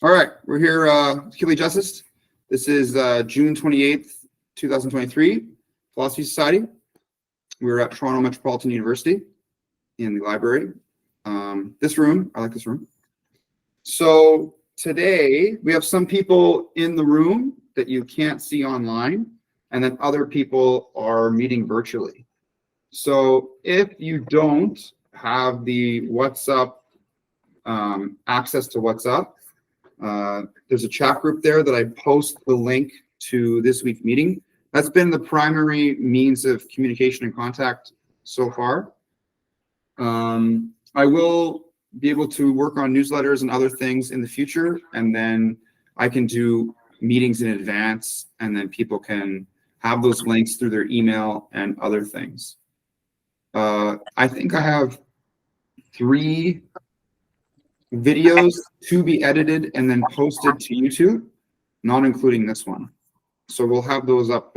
All right, we're here, Keeley Justice. This is June 28th, 2023, Philosophy Society. We're at Toronto Metropolitan University in the library. This room, I like this room. So today we have some people in the room that you can't see online, and then other people are meeting virtually. So if you don't have the WhatsApp, access to WhatsApp, there's a chat group there that I post the link to this week's meeting. That's been the primary means of communication and contact so far. I will be able to work on newsletters and other things in the future, and then I can do meetings in advance, and then people can have those links through their email and other things. I think I have 3 videos to be edited and then posted to YouTube, not including this one. So we'll have those up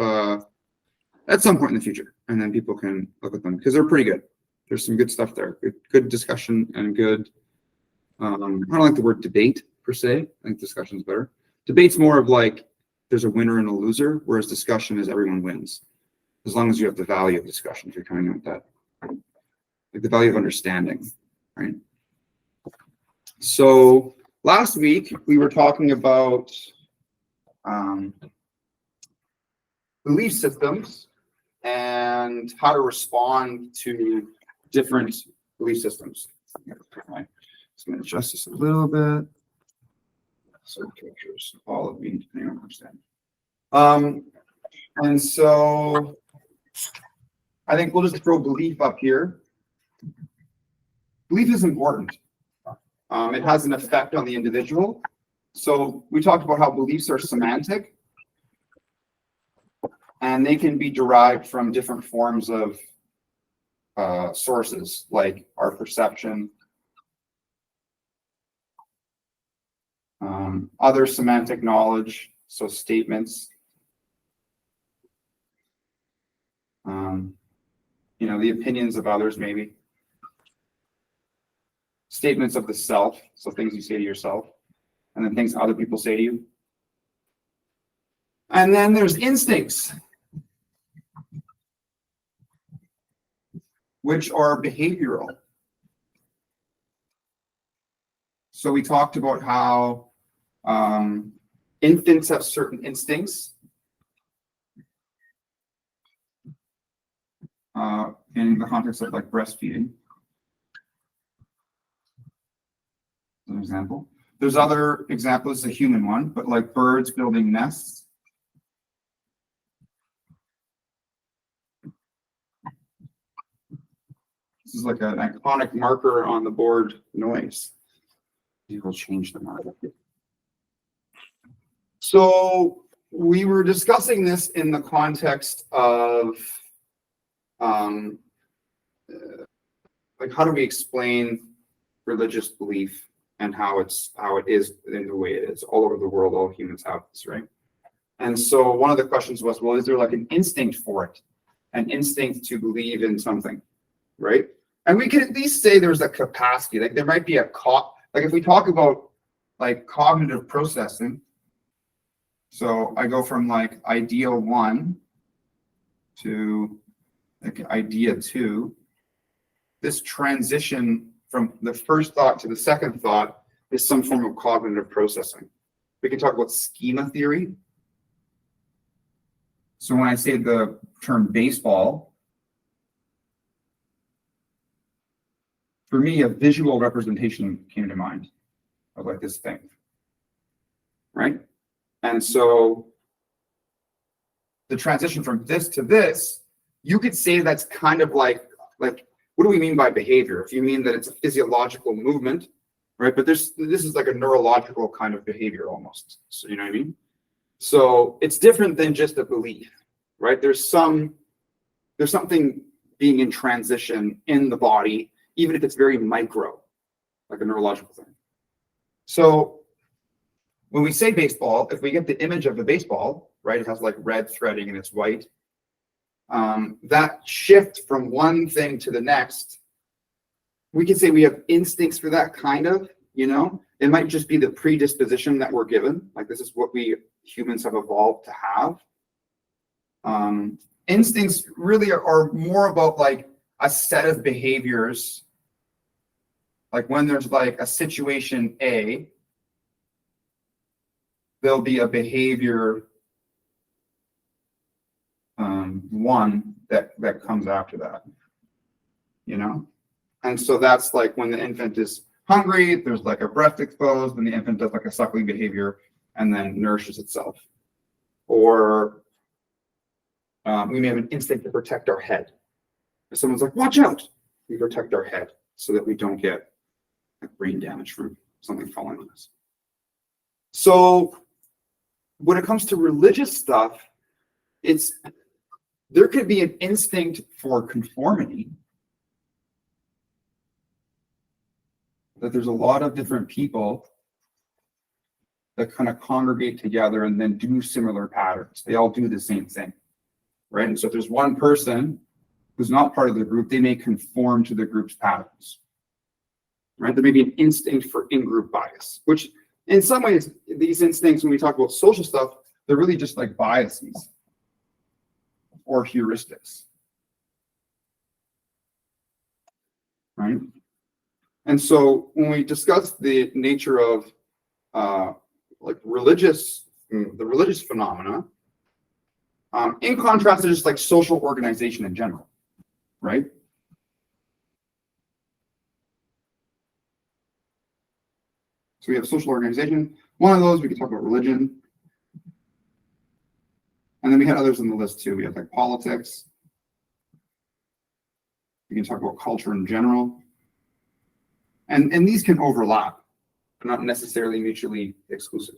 at some point in the future, and then people can look at them because they're pretty good. There's some good stuff there, good discussion and good, I don't like the word debate per se. I think discussion is better. Debate's more of like there's a winner and a loser, whereas discussion is everyone wins. As long as you have the value of discussion, if you're coming in with that. Like the value of understanding, right? So last week we were talking about belief systems and how to respond to different belief systems. I'm going to adjust this a little bit. So pictures, all of me, depending on understand. And so I think we'll just throw belief up here. Belief is important. It has an effect on the individual. So we talked about how beliefs are semantic, and they can be derived from different forms of sources, like our perception, other semantic knowledge, so statements, the opinions of others, maybe. Statements of the self, so things you say to yourself, and then things other people say to you. And then there's instincts, which are behavioral. So we talked about how infants have certain instincts in the context of like breastfeeding. As an example. There's other examples, a human one, but like birds building nests. This is like an iconic marker on the board, noise. We'll change the marker. So we were discussing this in the context of like how do we explain religious belief and how it is in the way it is all over the world. All humans have this, right? And so one of the questions was, well, is there like an instinct for it, an instinct to believe in something, right? And we can at least say there's a capacity, like there might be like if we talk about like cognitive processing. So I go from like idea 1 to like idea 2. This transition from the first thought to the second thought is some form of cognitive processing. We can talk about schema theory. So when I say the term baseball, for me, a visual representation came to mind of like this thing, right? And so the transition from this to this, you could say that's kind of like what do we mean by behavior? If you mean that it's a physiological movement, right? But this is like a neurological kind of behavior almost. So you know what I mean? So it's different than just a belief, right? There's something being in transition in the body, even if it's very micro, like a neurological thing. So when we say baseball, if we get the image of the baseball, right? It has like red threading and it's white. That shift from one thing to the next, we can say we have instincts for that kind of, It might just be the predisposition that we're given. Like this is what we humans have evolved to have. Instincts really are more about like a set of behaviors. Like when there's like a situation A, there'll be a behavior one that comes after that, you know? And so that's like when the infant is hungry, there's like a breast exposed, and the infant does like a suckling behavior and then nourishes itself. Or we may have an instinct to protect our head. If someone's like, watch out, we protect our head so that we don't get like brain damage from something falling on us. So when it comes to religious stuff, there could be an instinct for conformity. That there's a lot of different people that kind of congregate together and then do similar patterns. They all do the same thing, right? And so if there's one person who's not part of the group, they may conform to the group's patterns, right? There may be an instinct for in-group bias, which in some ways, these instincts, when we talk about social stuff, they're really just like biases or heuristics, right? And so when we discuss the nature of like the religious phenomena, in contrast to just like social organization in general, right? So we have social organization. One of those, we can talk about religion. And then we had others on the list too. We have like politics. We can talk about culture in general. And these can overlap, but not necessarily mutually exclusive.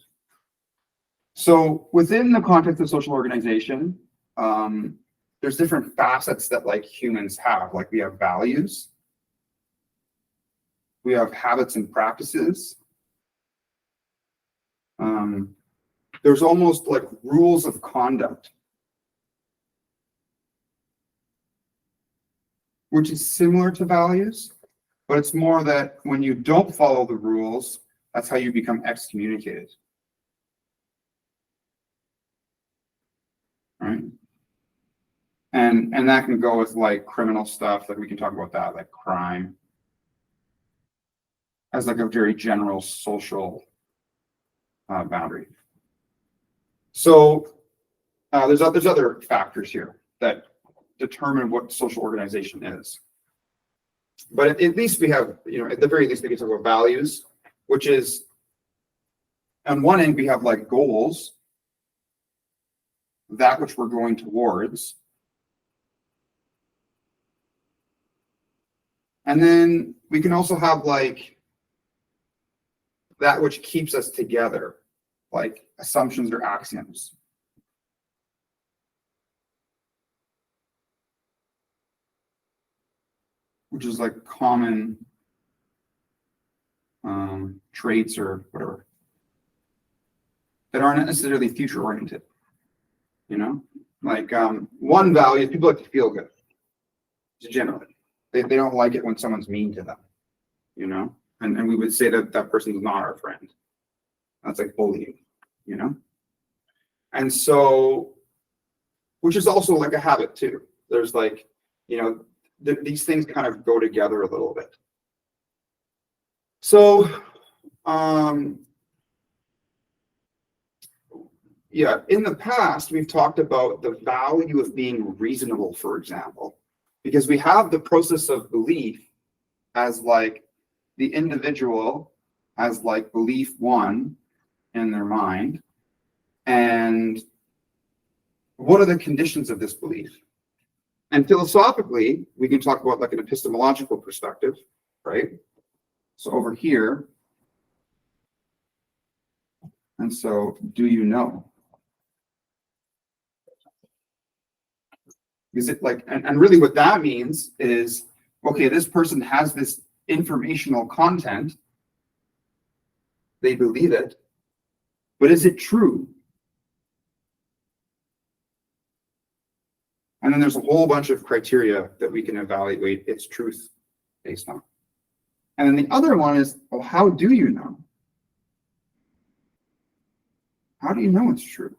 So within the context of social organization, there's different facets that like humans have. Like we have values. We have habits and practices. There's almost like rules of conduct, which is similar to values, but it's more that when you don't follow the rules, that's how you become excommunicated. Right? And that can go with like criminal stuff, like we can talk about that, like crime, as like a very general social boundary. So there's other factors here that determine what social organization is. But at least we have, at the very least, we can talk about values, which is, on one end, we have like goals, that which we're going towards. And then we can also have like that which keeps us together, like assumptions or axioms. Which is like common traits or whatever that aren't necessarily future oriented. Like one value is people like to feel good. Generally, they don't like it when someone's mean to them. And we would say that that person's not our friend. That's like bullying. And so, which is also like a habit too. There's like, these things kind of go together a little bit. So, yeah, in the past, we've talked about the value of being reasonable, for example, because we have the process of belief as like the individual has like belief one in their mind. And what are the conditions of this belief? And philosophically, we can talk about like an epistemological perspective, right? So over here, and so do you know? Is it like, and really what that means is, okay, this person has this informational content, they believe it, but is it true? And then there's a whole bunch of criteria that we can evaluate its truth based on. And then the other one is, well, how do you know? How do you know it's true?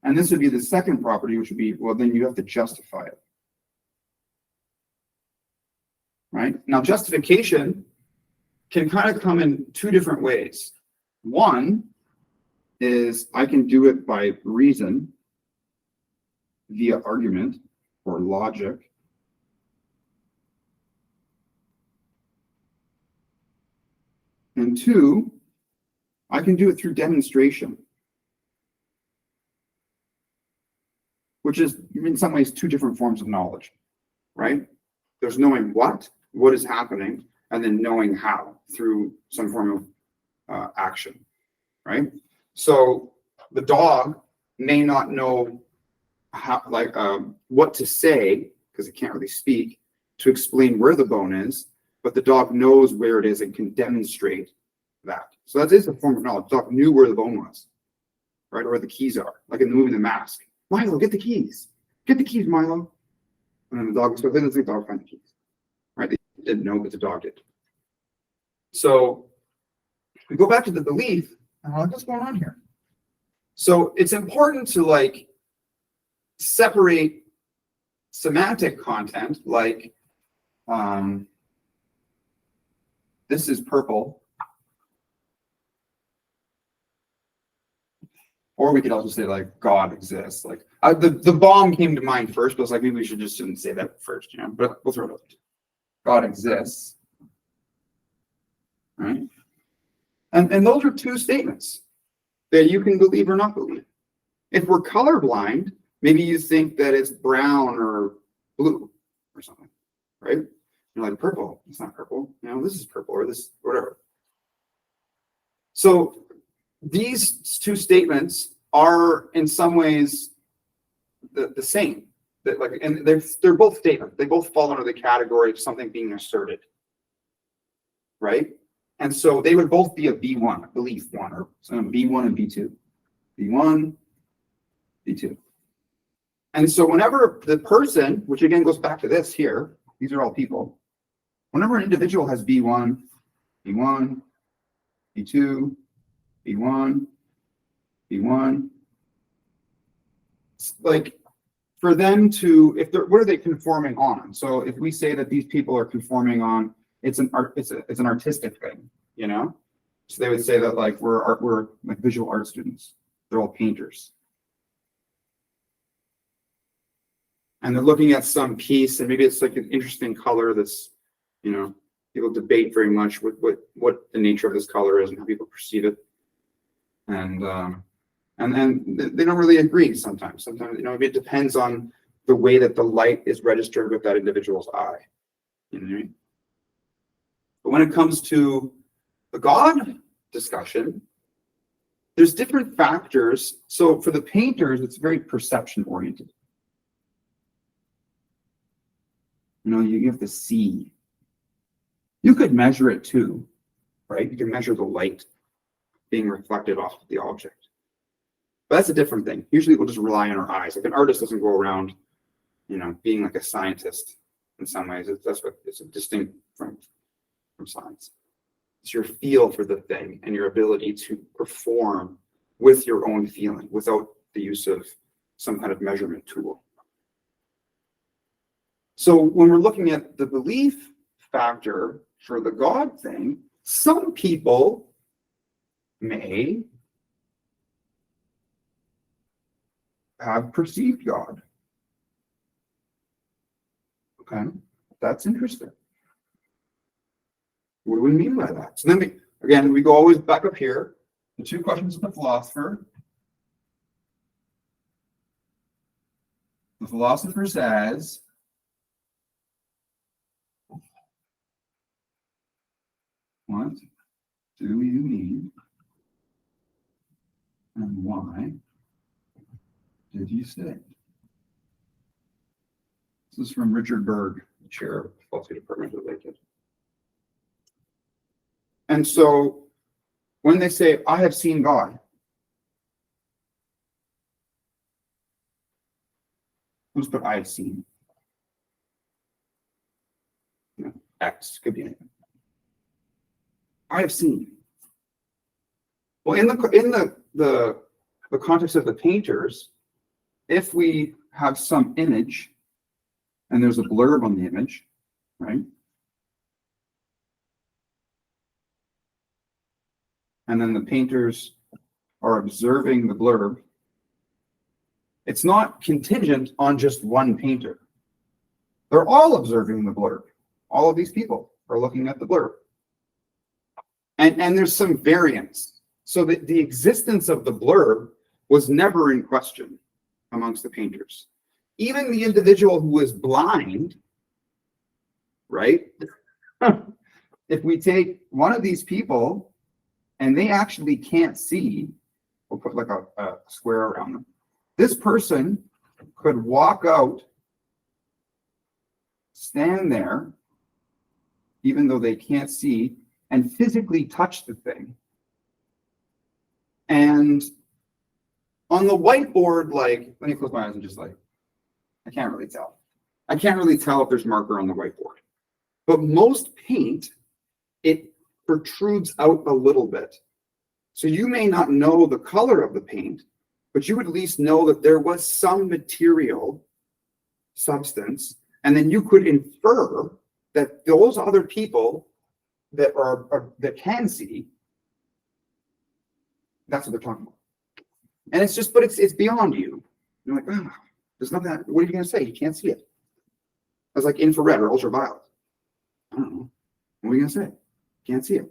And this would be the second property, which would be, well, then you have to justify it. Right? Now, justification can kind of come in two different ways. One is I can do it by reason, via argument or logic. And two, I can do it through demonstration, which is in some ways two different forms of knowledge, right? There's knowing what is happening, and then knowing how through some form of action, right? So the dog may not know how, like, what to say because it can't really speak to explain where the bone is, but the dog knows where it is and can demonstrate that. So that is a form of knowledge. The dog knew where the bone was, right? Or where the keys are, like in the movie The Mask. Milo, get the keys. Get the keys, Milo. And then the dog goes, then the dog find the keys, right? They didn't know, but the dog did. So we go back to the belief, and what's going on here? So it's important to like separate semantic content, like this is purple. Or we could also say like God exists. Like the bomb came to mind first, but I was like, maybe we shouldn't say that first, but we'll throw it out. God exists. Right? And those are two statements that you can believe or not believe. If we're colorblind, maybe you think that it's brown or blue or something, right? You're like, purple, it's not purple. This is purple or this, whatever. So these two statements are in some ways the same. That like, and they're both statements. They both fall under the category of something being asserted, right? And so they would both be a B1, a belief one, or B1 and B2. B1, B2. And so whenever the person, which again goes back to this here, these are all people. Whenever an individual has B1, B1, B2, B1, B1, like for them to, what are they conforming on? So if we say that these people are conforming on, it's an artistic thing, So they would say that like we're like visual art students. They're all painters. And they're looking at some piece, and maybe it's like an interesting color that's, people debate very much what the nature of this color is and how people perceive it. And they don't really agree sometimes. Sometimes, it depends on the way that the light is registered with that individual's eye. You know what I mean? But when it comes to the God discussion, there's different factors. So for the painters, it's very perception oriented. You have to see. You could measure it too, right? You can measure the light being reflected off of the object. But that's a different thing. Usually we'll just rely on our eyes. Like an artist doesn't go around, being like a scientist in some ways. It's distinct from science. It's your feel for the thing and your ability to perform with your own feeling without the use of some kind of measurement tool. So when we're looking at the belief factor for the God thing, some people may have perceived God. Okay, that's interesting. What do we mean by that? So then we go always back up here. The two questions of the philosopher. The philosopher says, what do you mean? And why did you say it? This is from Richard Berg, the chair of the philosophy department at Lakehead. And so when they say, I have seen God, who's put I have seen? X could be anything. I have seen. Well, in the the context of the painters, if we have some image and there's a blurb on the image, right? And then the painters are observing the blurb. It's not contingent on just one painter. They're all observing the blurb. All of these people are looking at the blurb. And there's some variance. So that the existence of the blurb was never in question amongst the painters. Even the individual who is blind, right? If we take one of these people and they actually can't see, we'll put like a square around them. This person could walk out, stand there, even though they can't see, and physically touch the thing. And on the whiteboard, like, let me close my eyes and just like, I can't really tell. I can't really tell if there's marker on the whiteboard. But most paint, it protrudes out a little bit. So you may not know the color of the paint, but you would at least know that there was some material substance, and then you could infer that those other people that that can see, that's what they're talking about. And it's just, but it's beyond you. You're like, oh, there's nothing. What are you going to say? You can't see it. It's like infrared or ultraviolet. I don't know. What are you going to say? Can't see it.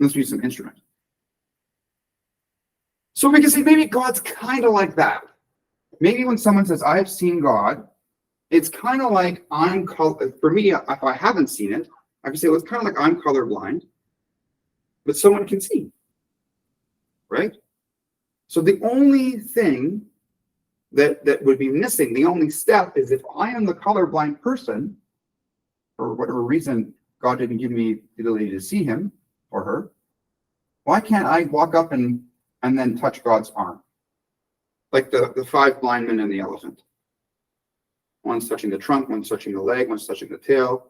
Unless we use some instrument. So we can say maybe God's kind of like that. Maybe when someone says, I have seen God, it's kind of like for me, if I haven't seen it, I can say, well, it's kind of like I'm colorblind, but someone can see, right? So the only thing that would be missing, the only step is if I am the colorblind person, for whatever reason, God didn't give me the ability to see him or her, why can't I walk up and then touch God's arm? Like the 5 blind men and the elephant. One's touching the trunk, one's touching the leg, one's touching the tail,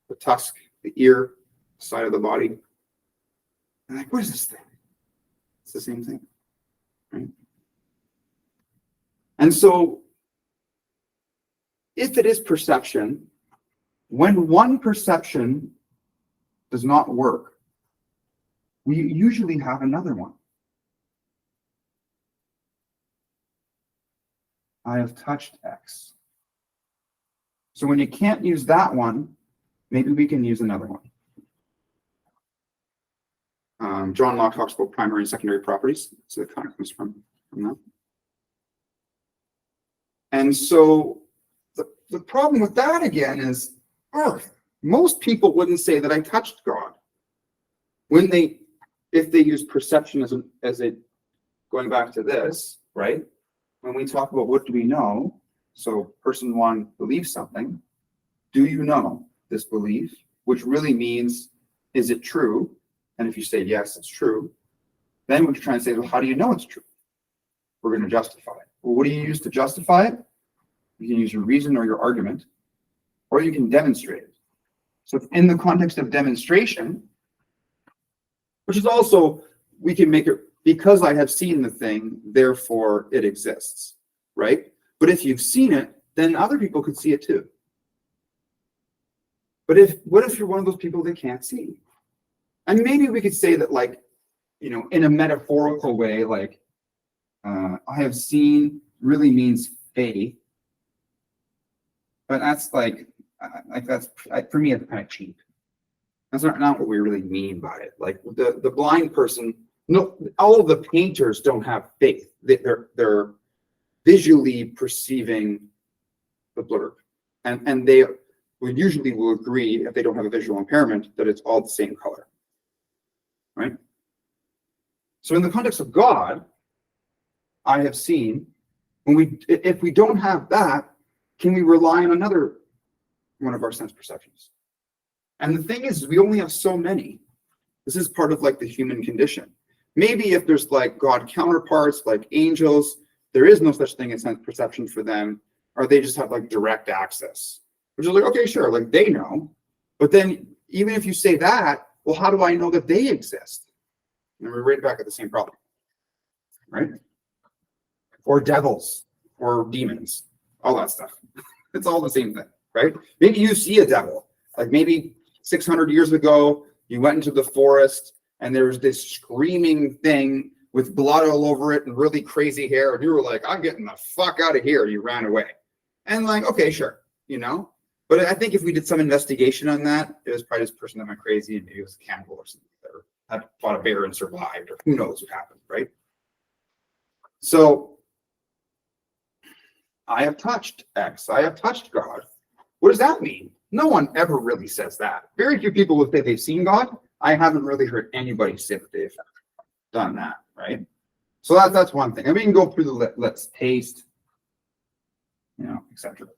the tusk, the ear, the side of the body. And like, what is this thing? It's the same thing, right? And so, if it is perception, when one perception does not work, we usually have another one. I have touched X. So when you can't use that one, maybe we can use another one. John Locke talks about primary and secondary properties. So it kind of comes from that. And so the problem with that again is, most people wouldn't say that I touched God. If they use perception as a going back to this, right? When we talk about what do we know, so person 1 believes something. Do you know this belief? Which really means, is it true? And if you say yes, it's true, then we're trying to say, well, how do you know it's true? We're going to justify it. Well, what do you use to justify it? You can use your reason or your argument, or you can demonstrate it. So in the context of demonstration, which is also, we can make it, because I have seen the thing, therefore it exists, right? But if you've seen it, then other people could see it too. But what if you're one of those people that can't see? And maybe we could say that, like, in a metaphorical way, like, I have seen really means faith. But that's for me, it's kind of cheap. That's not what we really mean by it. Like the blind person, no, all of the painters don't have faith. They're visually perceiving the blurb, and they usually will agree, if they don't have a visual impairment, that it's all the same color, right? So in the context of God, I have seen, if we don't have that, can we rely on another one of our sense perceptions? And the thing is, we only have so many. This is part of like the human condition. Maybe if there's like God counterparts, like angels, there is no such thing as sense perception for them, or they just have like direct access. Which is like, okay, sure, like they know. But then even if you say that, well, how do I know that they exist? And we're right back at the same problem, right? or devils or demons, all that stuff. It's all the same thing, right? Maybe you see a devil, like maybe 600 years ago, you went into the forest and there was this screaming thing with blood all over it and really crazy hair. And you were like, I'm getting the fuck out of here. You ran away. And like, okay, sure, you know? But I think if we did some investigation on that, it was probably this person that went crazy and maybe it was a cannibal or something, or had fought a bear and survived, or who knows what happened, right? So I have touched X. I have touched God. What does that mean? No one ever really says that. Very few people will say they've seen God. I haven't really heard anybody say that they've done that, right? So that's one thing. And we can go through the let's taste, you know, etc.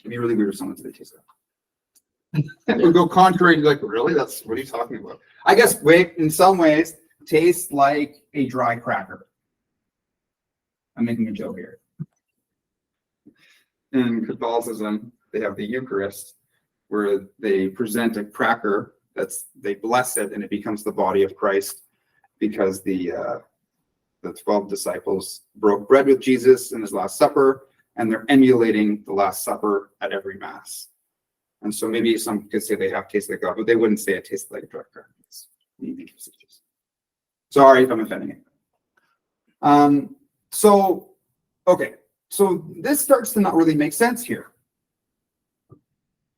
It'd be really weird if someone said they taste that. And it would go contrary to like, really? That's what are you talking about? I guess in some ways, tastes like a dry cracker. I'm making a joke here. In Catholicism, they have the Eucharist, where they present a cracker they bless it, and it becomes the body of Christ, because the 12 disciples broke bread with Jesus in his Last Supper, and they're emulating the Last Supper at every Mass. And so maybe some could say they have tasted like God, but they wouldn't say it tasted like a dry cracker. Sorry if I'm offending it. So this starts to not really make sense here.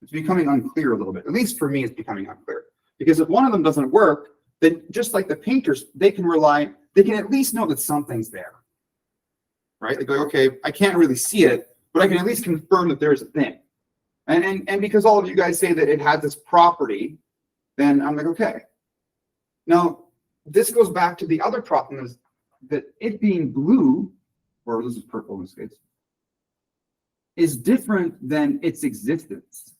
It's becoming unclear a little bit. At least for me, it's becoming unclear. Because if one of them doesn't work, then just like the painters, they can at least know that something's there. Right? They go, okay, I can't really see it, but I can at least confirm that there's a thing. And because all of you guys say that it has this property, then I'm like, okay. Now, this goes back to the other problem, is that it being blue, or this is purple in this case, is different than its existence.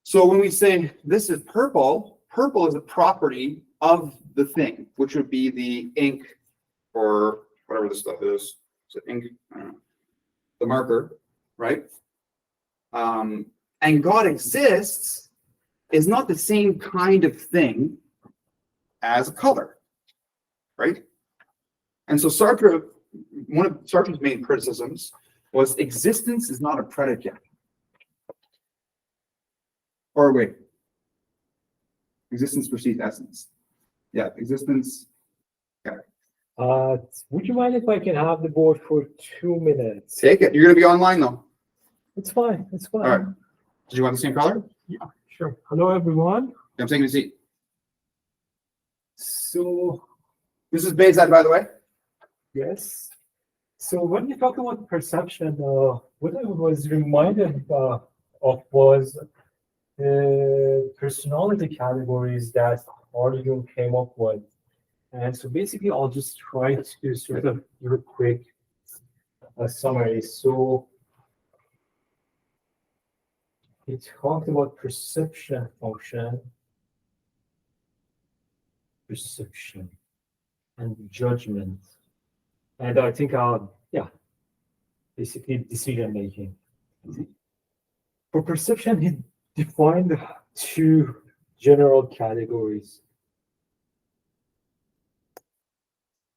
So when we say this is purple, purple is a property of the thing, which would be the ink or whatever this stuff is. Is it ink? I don't know. The marker, right? And God exists is not the same kind of thing as a color, right? And so Sartre, one of Sartre's main criticisms was existence is not a predicate. Or wait, existence precedes essence. Yeah, existence. Okay. Would you mind if I can have the board for 2 minutes? Take it. You're going to be online though. It's fine. It's fine. All right. Did you want the same color? Yeah, sure. Hello, everyone. I'm taking a seat. So, This is Bayzad, by the way. yes. So when you talk about perception, what I was reminded of was the personality categories that Arjun came up with. And so basically, I'll just try to sort of do a quick summary. So he talked about perception function, perception, and judgment. And I think, basically decision making. For perception, he defined 2 general categories.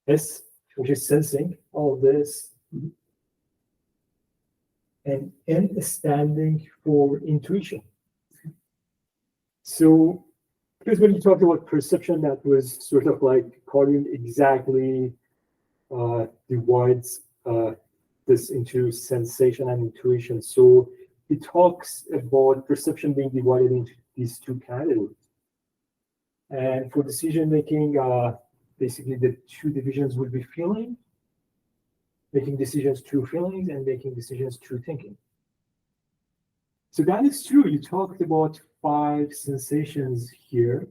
S, which is sensing all this, and N standing for intuition. So, because when you talked about perception, that was sort of like Colin exactly divides this into sensation and intuition. So he talks about perception being divided into these 2 categories. And for decision making, basically the 2 divisions would be feeling, making decisions through feelings, and making decisions through thinking. So that is true. You talked about 5 sensations here.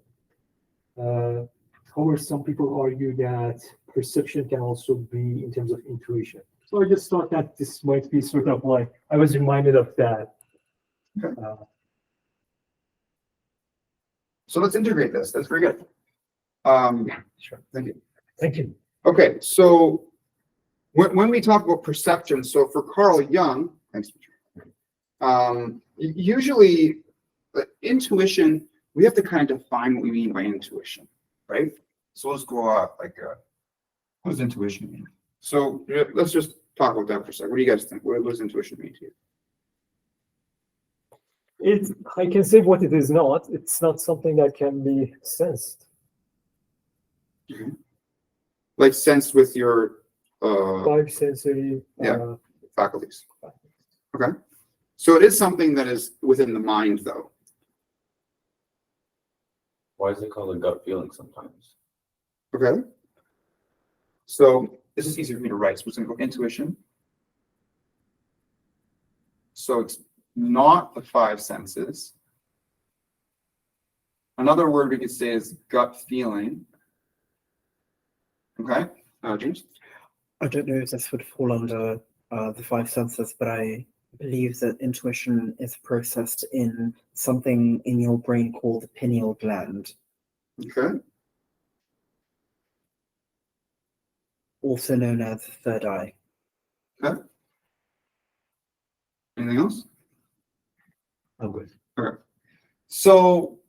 However, some people argue that perception can also be in terms of intuition. So I just thought that this might be sort of like, I was reminded of that. So let's integrate this. That's very good. Sure. Thank you. Thank you. Okay, so when we talk about perception, so for Carl Jung, thanks. Usually intuition, we have to kind of define what we mean by intuition, right? So let's go like What does intuition mean? So let's just talk about that for a second. What do you guys think? What does intuition mean to you? I can say what it is not. It's not something that can be sensed. Like sensed with your Five sensory faculties. Okay. So it is something that is within the mind, though. Why is it called a gut feeling sometimes? Okay. So this is easier for me to write. So we're going to go intuition. So it's not the five senses. Another word we could say is gut feeling. Okay, James? I don't know if this would fall under the five senses, but I believe that intuition is processed in something in your brain called the pineal gland, Okay. also known as the third eye. Okay. Anything else? I'm good. Okay. So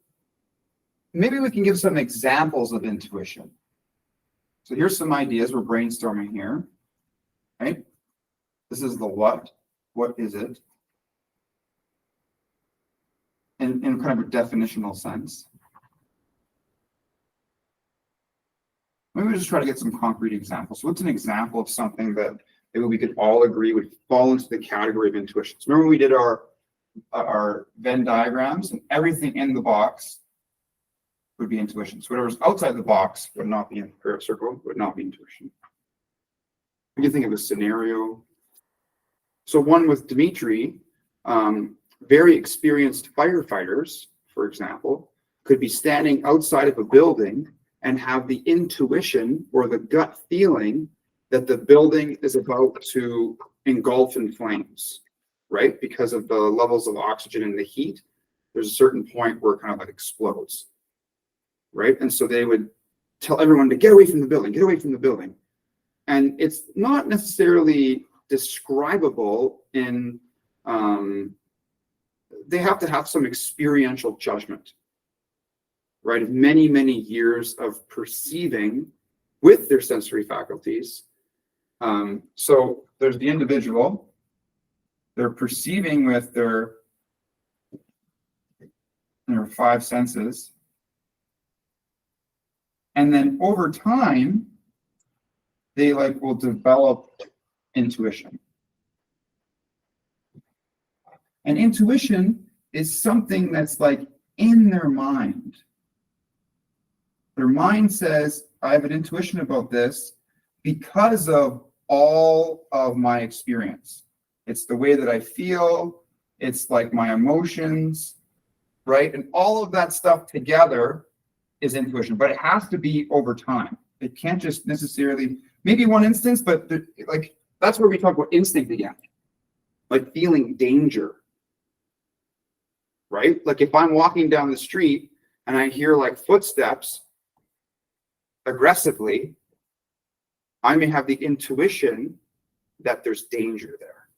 maybe we can give some examples of intuition. So here's some ideas. We're brainstorming here, right? This is the what. What is it? In kind of a definitional sense. Maybe we just try to get some concrete examples. So what's an example of something that maybe we could all agree would fall into the category of intuition? So remember we did our Venn diagrams, and everything in the box would be intuition. So whatever's outside the box would not be in the circle, would not be intuition. You can think of a scenario. So one with Dimitri, very experienced firefighters, for example, could be standing outside of a building and have the intuition or the gut feeling that the building is about to engulf in flames, right? Because of the levels of oxygen and the heat, there's a certain point where it kind of like explodes, right? And so they would tell everyone to get away from the building, get away from the building. And it's not necessarily describable in, they have to have some experiential judgment, right? Of many, many years of perceiving with their sensory faculties. So there's the individual, they're perceiving with their five senses. And then over time, they will develop intuition. And intuition is something that's in their mind. Their mind says, I have an intuition about this because of all of my experience. It's the way that I feel. It's my emotions, right? And all of that stuff together is intuition, but it has to be over time. It can't just necessarily, maybe one instance, but that's where we talk about instinct again, feeling danger, right? If I'm walking down the street and I hear footsteps aggressively, I may have the intuition that there's danger there,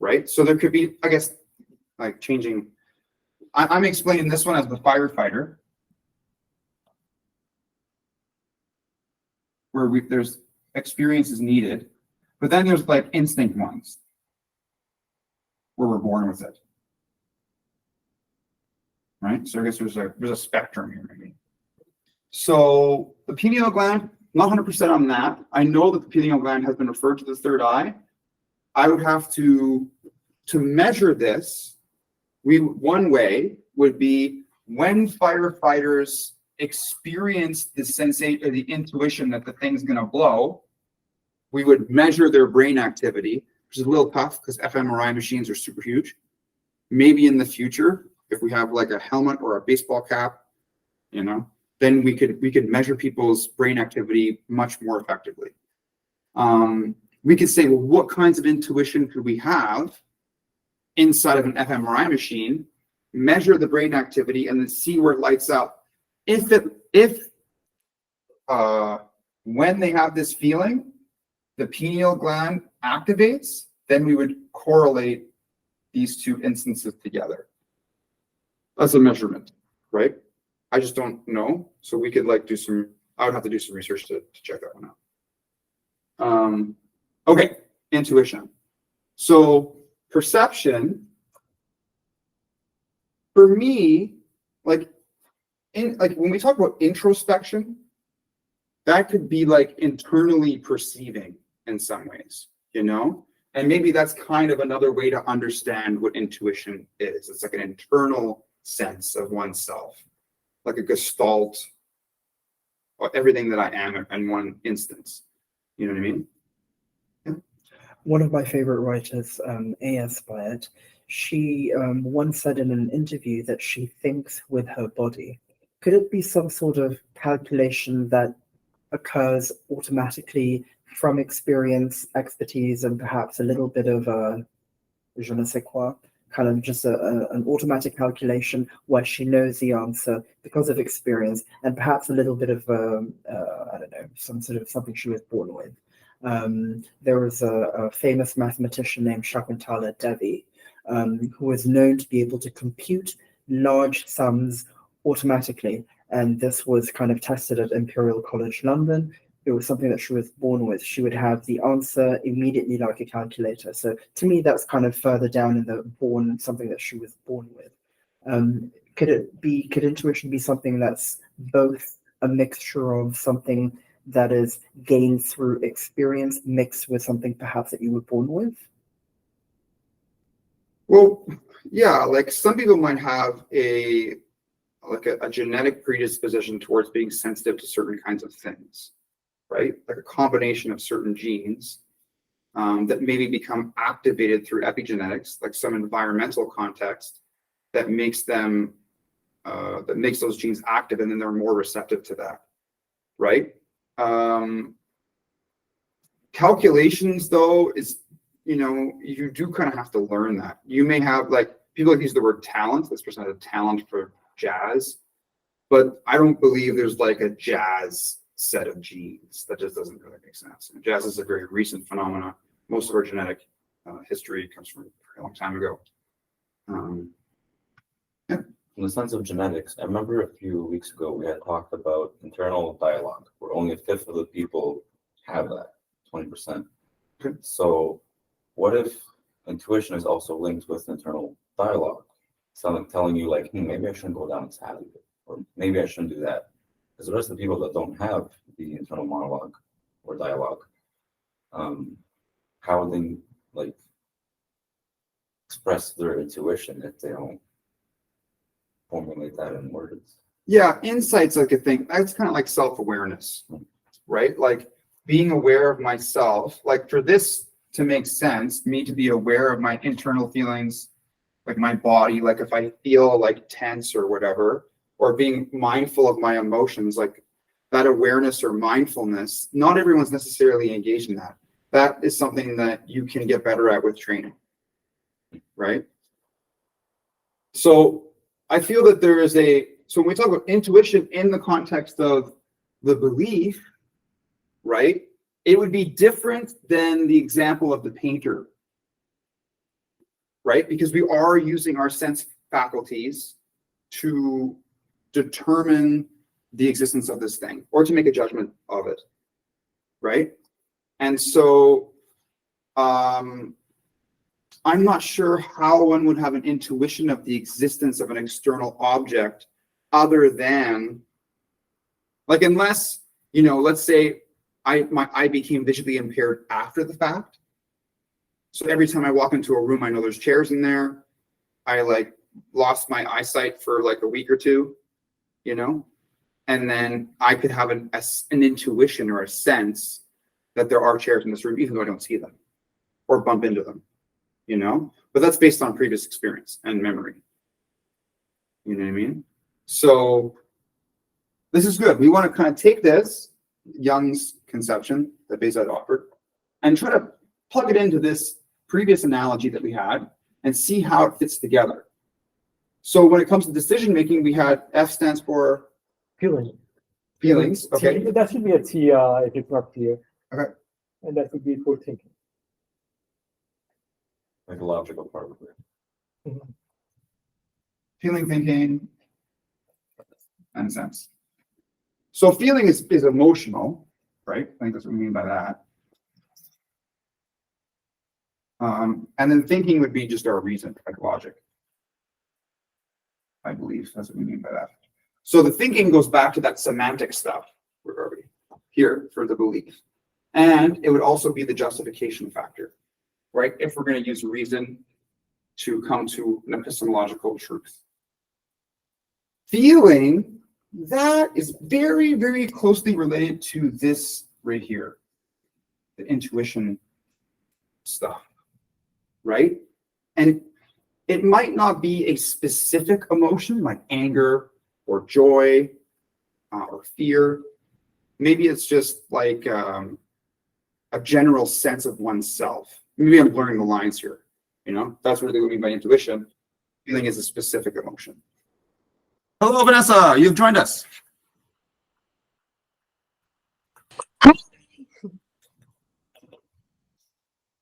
right? So there could be, I guess, changing. I'm explaining this one as the firefighter, where there's experience is needed, but then there's instinct ones, where we're born with it, right? So I guess there's a spectrum here, maybe. So the pineal gland, not 100% on that. I know that the pineal gland has been referred to the third eye. I would have to measure this. One way would be when firefighters experience the sensation or the intuition that the thing's going to blow, we would measure their brain activity, which is a little tough because fMRI machines are super huge. Maybe in the future, if we have a helmet or a baseball cap, then we could measure people's brain activity much more effectively. We could say, well, what kinds of intuition could we have inside of an fMRI machine, measure the brain activity, and then see where it lights up. When they have this feeling, the pineal gland activates, then we would correlate these two instances together. That's a measurement, right? I just don't know. So we could do some I would have to do some research to check that one out. Okay, intuition. So perception, for me, like when we talk about introspection, that could be like internally perceiving in some ways, you know? And maybe that's kind of another way to understand what intuition is. It's like an internal sense of oneself, like a gestalt, or everything that I am in one instance. You know what I mean? Yeah. One of my favorite writers, A.S. Byatt, she once said in an interview that she thinks with her body. Could it be some sort of calculation that occurs automatically from experience, expertise, and perhaps a little bit of je ne sais quoi, kind of just an automatic calculation where she knows the answer because of experience, and perhaps a little bit of I don't know, some sort of something she was born with. There was a famous mathematician named Shakuntala Devi, who was known to be able to compute large sums automatically, and this was kind of tested at Imperial College London. It was something that she was born with. She would have the answer immediately like a calculator. So to me, that's kind of further down in the born, something that she was born with. Could intuition be something that's both a mixture of something that is gained through experience mixed with something perhaps that you were born with? Well, yeah, like some people might have a genetic predisposition towards being sensitive to certain kinds of things, right? Like a combination of certain genes that maybe become activated through epigenetics, like some environmental context that makes them that makes those genes active, and then they're more receptive to that, right? Calculations, though, is, you know, you do kind of have to learn that. You may have, like, people like use the word talent. This person has a talent for jazz, but I don't believe there's like a jazz set of genes. That just doesn't really make sense. And jazz is a very recent phenomenon. Most of our genetic history comes from a long time ago. Yeah. In the sense of genetics, I remember a few weeks ago we had talked about internal dialogue, where only a fifth of the people have that, 20%. Okay. So what if intuition is also linked with internal dialogue? Something telling you like, maybe I shouldn't go down this alley, or maybe I shouldn't do that. Because the rest of the people that don't have the internal monologue or dialogue, how would they like express their intuition if they don't formulate that in words? Yeah, insight's like a thing. That's kind of like self-awareness, right? Like being aware of myself, like for this to make sense, me to be aware of my internal feelings, like my body, like if I feel like tense or whatever, or being mindful of my emotions, like that awareness or mindfulness, not everyone's necessarily engaged in that. That is something that you can get better at with training, right? So I feel that there is so when we talk about intuition in the context of the belief, right, it would be different than the example of the painter, right? Because we are using our sense faculties to determine the existence of this thing or to make a judgment of it, right? And so I'm not sure how one would have an intuition of the existence of an external object other than, like, unless, you know, let's say my eye became visually impaired after the fact. So every time I walk into a room, I know there's chairs in there. I like lost my eyesight for like a week or two, you know, and then I could have an intuition or a sense that there are chairs in this room, even though I don't see them or bump into them, you know, but that's based on previous experience and memory. You know what I mean? So this is good. We want to kind of take this Jung's conception that Bezos offered and try to plug it into this previous analogy that we had and see how it fits together. So when it comes to decision making, we had F stands for Feeling. feelings. Okay. That should be a T if it's not clear. Okay. And that would be for thinking. Like a logical part of it. Feeling, thinking, and sense. So feeling is emotional, right? I think that's what we mean by that. And then thinking would be just our reason, like logic. I believe that's what we mean by that. So the thinking goes back to that semantic stuff. Where are we? Here for the belief. And it would also be the justification factor, right? If we're going to use reason to come to an epistemological truth. Feeling, that is very, very closely related to this right here, the intuition stuff, right? And it might not be a specific emotion like anger or joy or fear. Maybe it's just like a general sense of oneself. Maybe I'm blurring the lines here. You know, that's what they mean by intuition. Feeling is a specific emotion. Hello, Vanessa. You've joined us.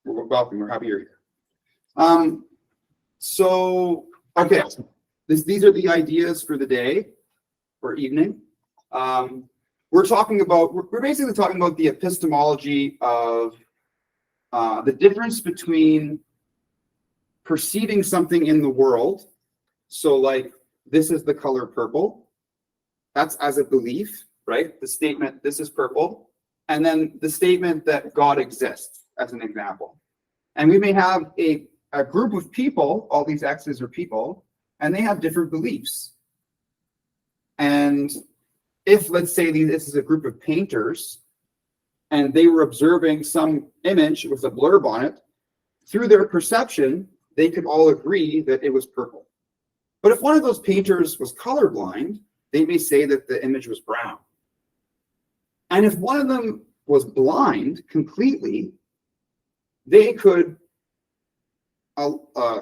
Welcome. We're happy you're here. So, okay. These are the ideas for the day or evening. We're basically talking about the epistemology of the difference between perceiving something in the world. So like, this is the color purple. That's as a belief, right? The statement, this is purple. And then the statement that God exists as an example. And we may have a group of people, all these X's are people, and they have different beliefs. And if, let's say, this is a group of painters, and they were observing some image with a blurb on it, through their perception, they could all agree that it was purple. But if one of those painters was colorblind, they may say that the image was brown. And if one of them was blind completely, they could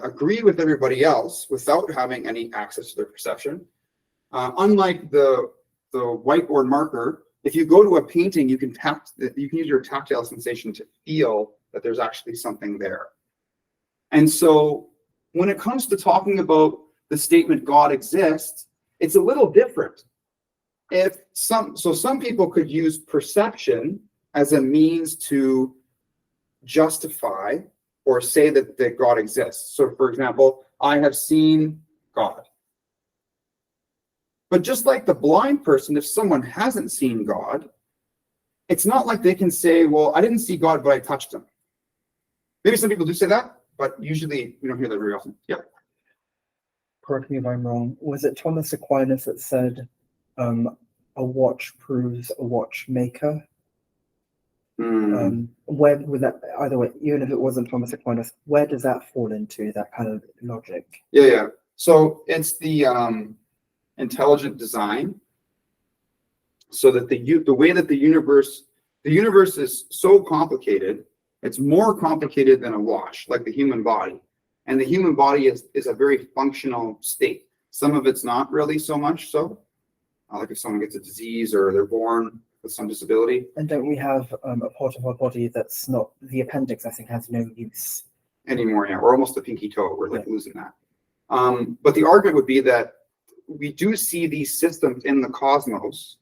agree with everybody else without having any access to their perception. Unlike the whiteboard marker, if you go to a painting, you can use your tactile sensation to feel that there's actually something there. And so when it comes to talking about the statement God exists, it's a little different. Some people could use perception as a means to justify or say that God exists. So for example, I have seen God. But just like the blind person, if someone hasn't seen God, it's not like they can say, well, I didn't see God, but I touched him. Maybe some people do say that, but usually we don't hear that very often. Yeah. Correct me if I'm wrong. Was it Thomas Aquinas that said, a watch proves a watchmaker? Where would that, either way, even if it wasn't Thomas Aquinas, where does that fall into, that kind of logic? Yeah. So it's the intelligent design, so that the way that the universe is so complicated, it's more complicated than a watch, like the human body. And the human body is a very functional state. Some of it's not really so much so, like if someone gets a disease or they're born with some disability. And don't we have a part of our body that's not, the appendix, I think, has no use Anymore, yeah. Or almost the pinky toe, we're like losing that. But the argument would be that we do see these systems in the cosmos,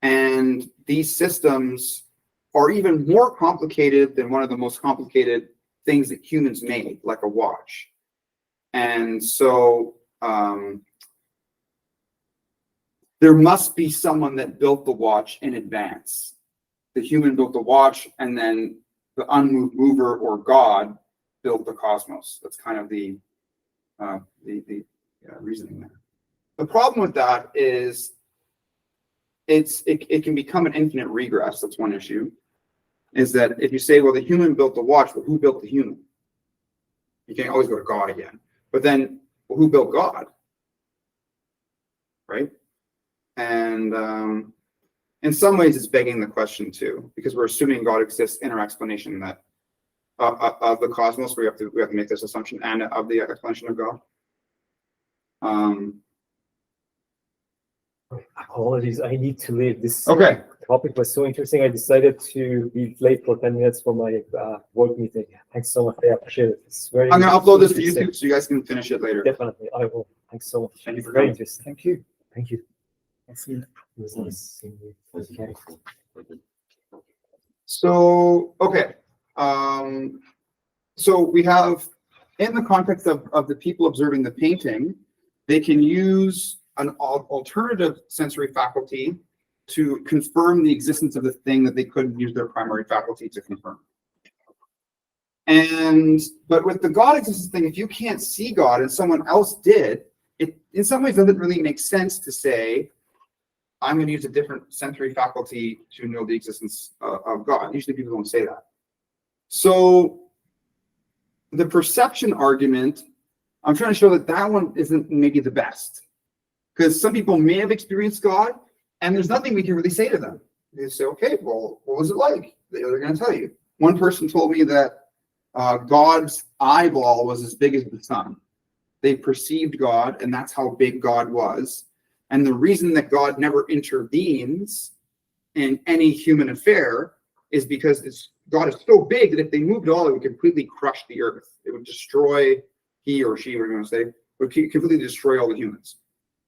and these systems are even more complicated than one of the most complicated things that humans made, like a watch. And so there must be someone that built the watch in advance. The human built the watch, and then the unmoved mover or God built the cosmos. That's kind of the reasoning there. The problem with that is it can become an infinite regress. That's one issue. Is that if you say, well, the human built the watch, but who built the human? You can't always go to God again. But then, well, who built God? Right? And in some ways, it's begging the question too, because we're assuming God exists in our explanation that of the cosmos. We have to make this assumption, and of the explanation of God. Apologies, I need to leave. This Okay. topic was so interesting. I decided to be late for 10 minutes for my work meeting. Thanks so much. I appreciate it. It's very. I'm going to upload this to interesting. YouTube so you guys can finish it later. Definitely, I will. Thanks so much. Thank you for Very coming. interesting. Thank you. Thank you. So, okay. So we have, in the context of the people observing the painting, they can use an alternative sensory faculty to confirm the existence of the thing that they couldn't use their primary faculty to confirm. But with the God existence thing, if you can't see God and someone else did, it in some ways doesn't really make sense to say, I'm going to use a different sensory faculty to know the existence of God. Usually people don't say that. So the perception argument, I'm trying to show that that one isn't maybe the best. Because some people may have experienced God, and there's nothing we can really say to them. They say, okay, well, what was it like? They're going to tell you. One person told me that God's eyeball was as big as the sun. They perceived God, and that's how big God was. And the reason that God never intervenes in any human affair is because God is so big that if they moved at all, it would completely crush the earth. It would destroy, he or she, we're going to say, would completely destroy all the humans,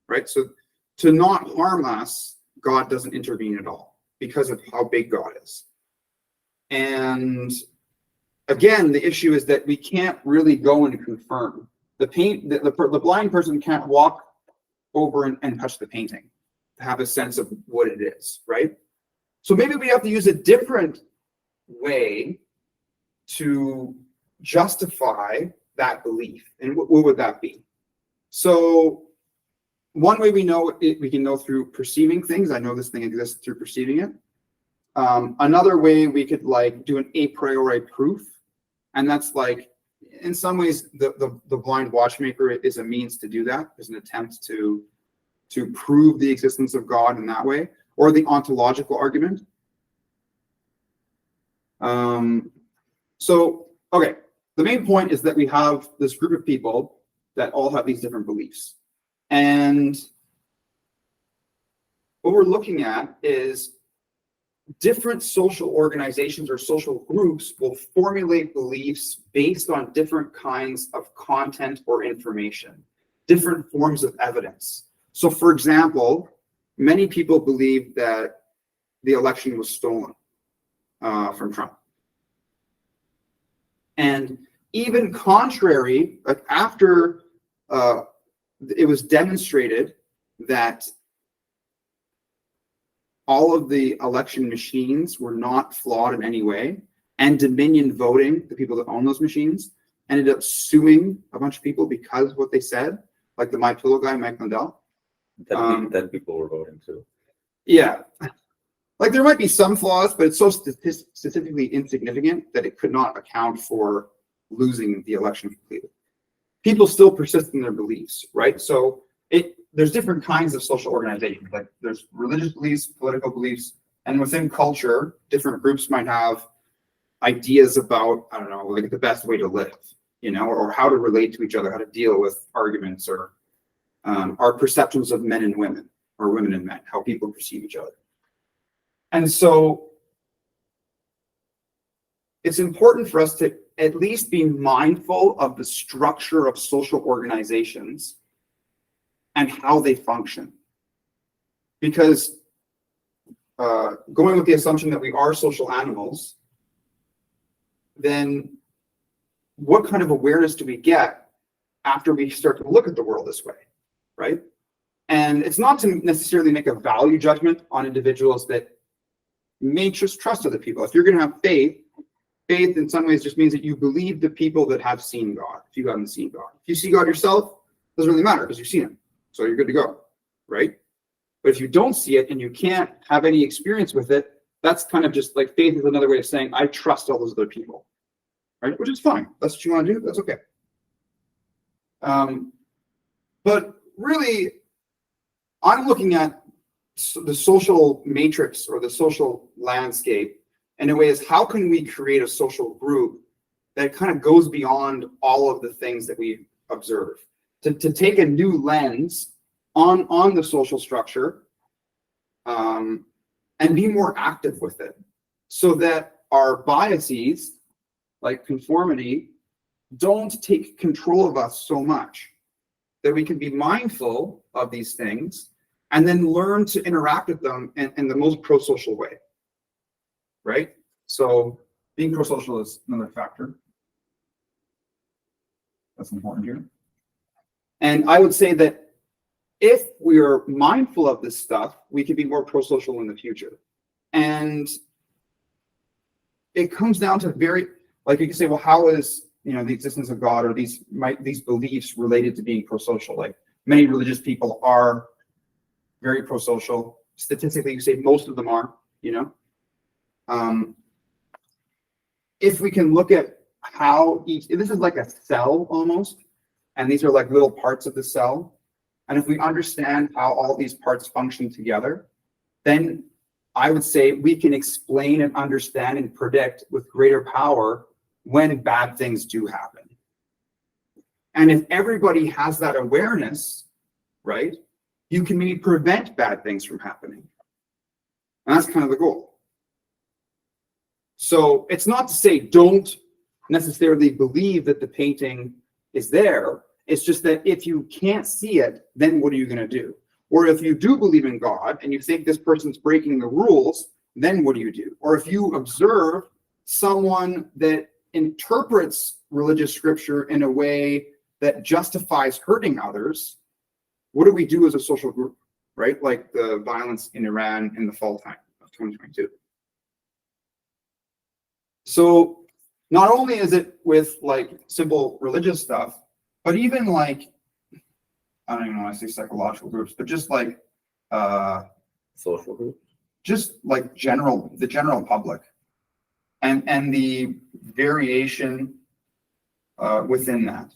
right? So to not harm us, God doesn't intervene at all because of how big God is. And again, the issue is that we can't really go and confirm. The blind person can't walk over and touch the painting to have a sense of what it is, right? So maybe we have to use a different way to justify that belief. And what would that be? So one way we know it, we can know through perceiving things. I know this thing exists through perceiving it. Another way we could like do an a priori proof. And that's like, in some ways, the blind watchmaker is a means to do that. Is an attempt to prove the existence of God in that way, or the ontological argument. So, okay, the main point is that we have this group of people that all have these different beliefs. And what we're looking at is different social organizations or social groups will formulate beliefs based on different kinds of content or information, different forms of evidence. So, for example, many people believe that the election was stolen from Trump. And even contrary, like after it was demonstrated that all of the election machines were not flawed in any way, and Dominion Voting, the people that own those machines, ended up suing a bunch of people because of what they said, like the MyPillow guy, Mike Lindell. That people were voting too. Yeah. Like there might be some flaws, but it's so statistically insignificant that it could not account for losing the election completely. People still persist in their beliefs, right? So there's different kinds of social organizations. Like there's religious beliefs, political beliefs, and within culture, different groups might have ideas about, I don't know, like the best way to live, you know, or how to relate to each other, how to deal with arguments, or our perceptions of men and women, or women and men, how people perceive each other. And so it's important for us to at least be mindful of the structure of social organizations and how they function. Because going with the assumption that we are social animals, then what kind of awareness do we get after we start to look at the world this way, right? And it's not to necessarily make a value judgment on individuals that may just trust other people. If you're going to have faith in some ways just means that you believe the people that have seen God, if you haven't seen God. If you see God yourself, it doesn't really matter because you've seen him. So you're good to go, right? But if you don't see it and you can't have any experience with it, that's kind of just like faith is another way of saying, I trust all those other people, right? Which is fine. That's what you want to do. That's okay. But really, I'm looking at the social matrix or the social landscape in a way is how can we create a social group that kind of goes beyond all of the things that we observe, to take a new lens on the social structure and be more active with it so that our biases, like conformity, don't take control of us so much that we can be mindful of these things and then learn to interact with them in the most pro-social way, right? So being pro-social is another factor that's important here. And I would say that if we are mindful of this stuff, we can be more pro-social in the future. And it comes down to like you can say, well, how is, the existence of God or these beliefs related to being pro-social? Like many religious people are very pro-social. Statistically, you say most of them are, if we can look at how this is like a cell almost, and these are like little parts of the cell. And if we understand how all these parts function together, then I would say we can explain and understand and predict with greater power when bad things do happen. And if everybody has that awareness, right, you can maybe prevent bad things from happening. And that's kind of the goal. So it's not to say don't necessarily believe that the painting is there. It's just that if you can't see it, then what are you going to do? Or if you do believe in God and you think this person's breaking the rules, then what do you do? Or if you observe someone that interprets religious scripture in a way that justifies hurting others, what do we do as a social group, right? Like the violence in Iran in the fall time of 2022. So not only is it with like simple religious stuff, but even like, I don't even want to say psychological groups, but just like Social group. just like the general public and the variation within that,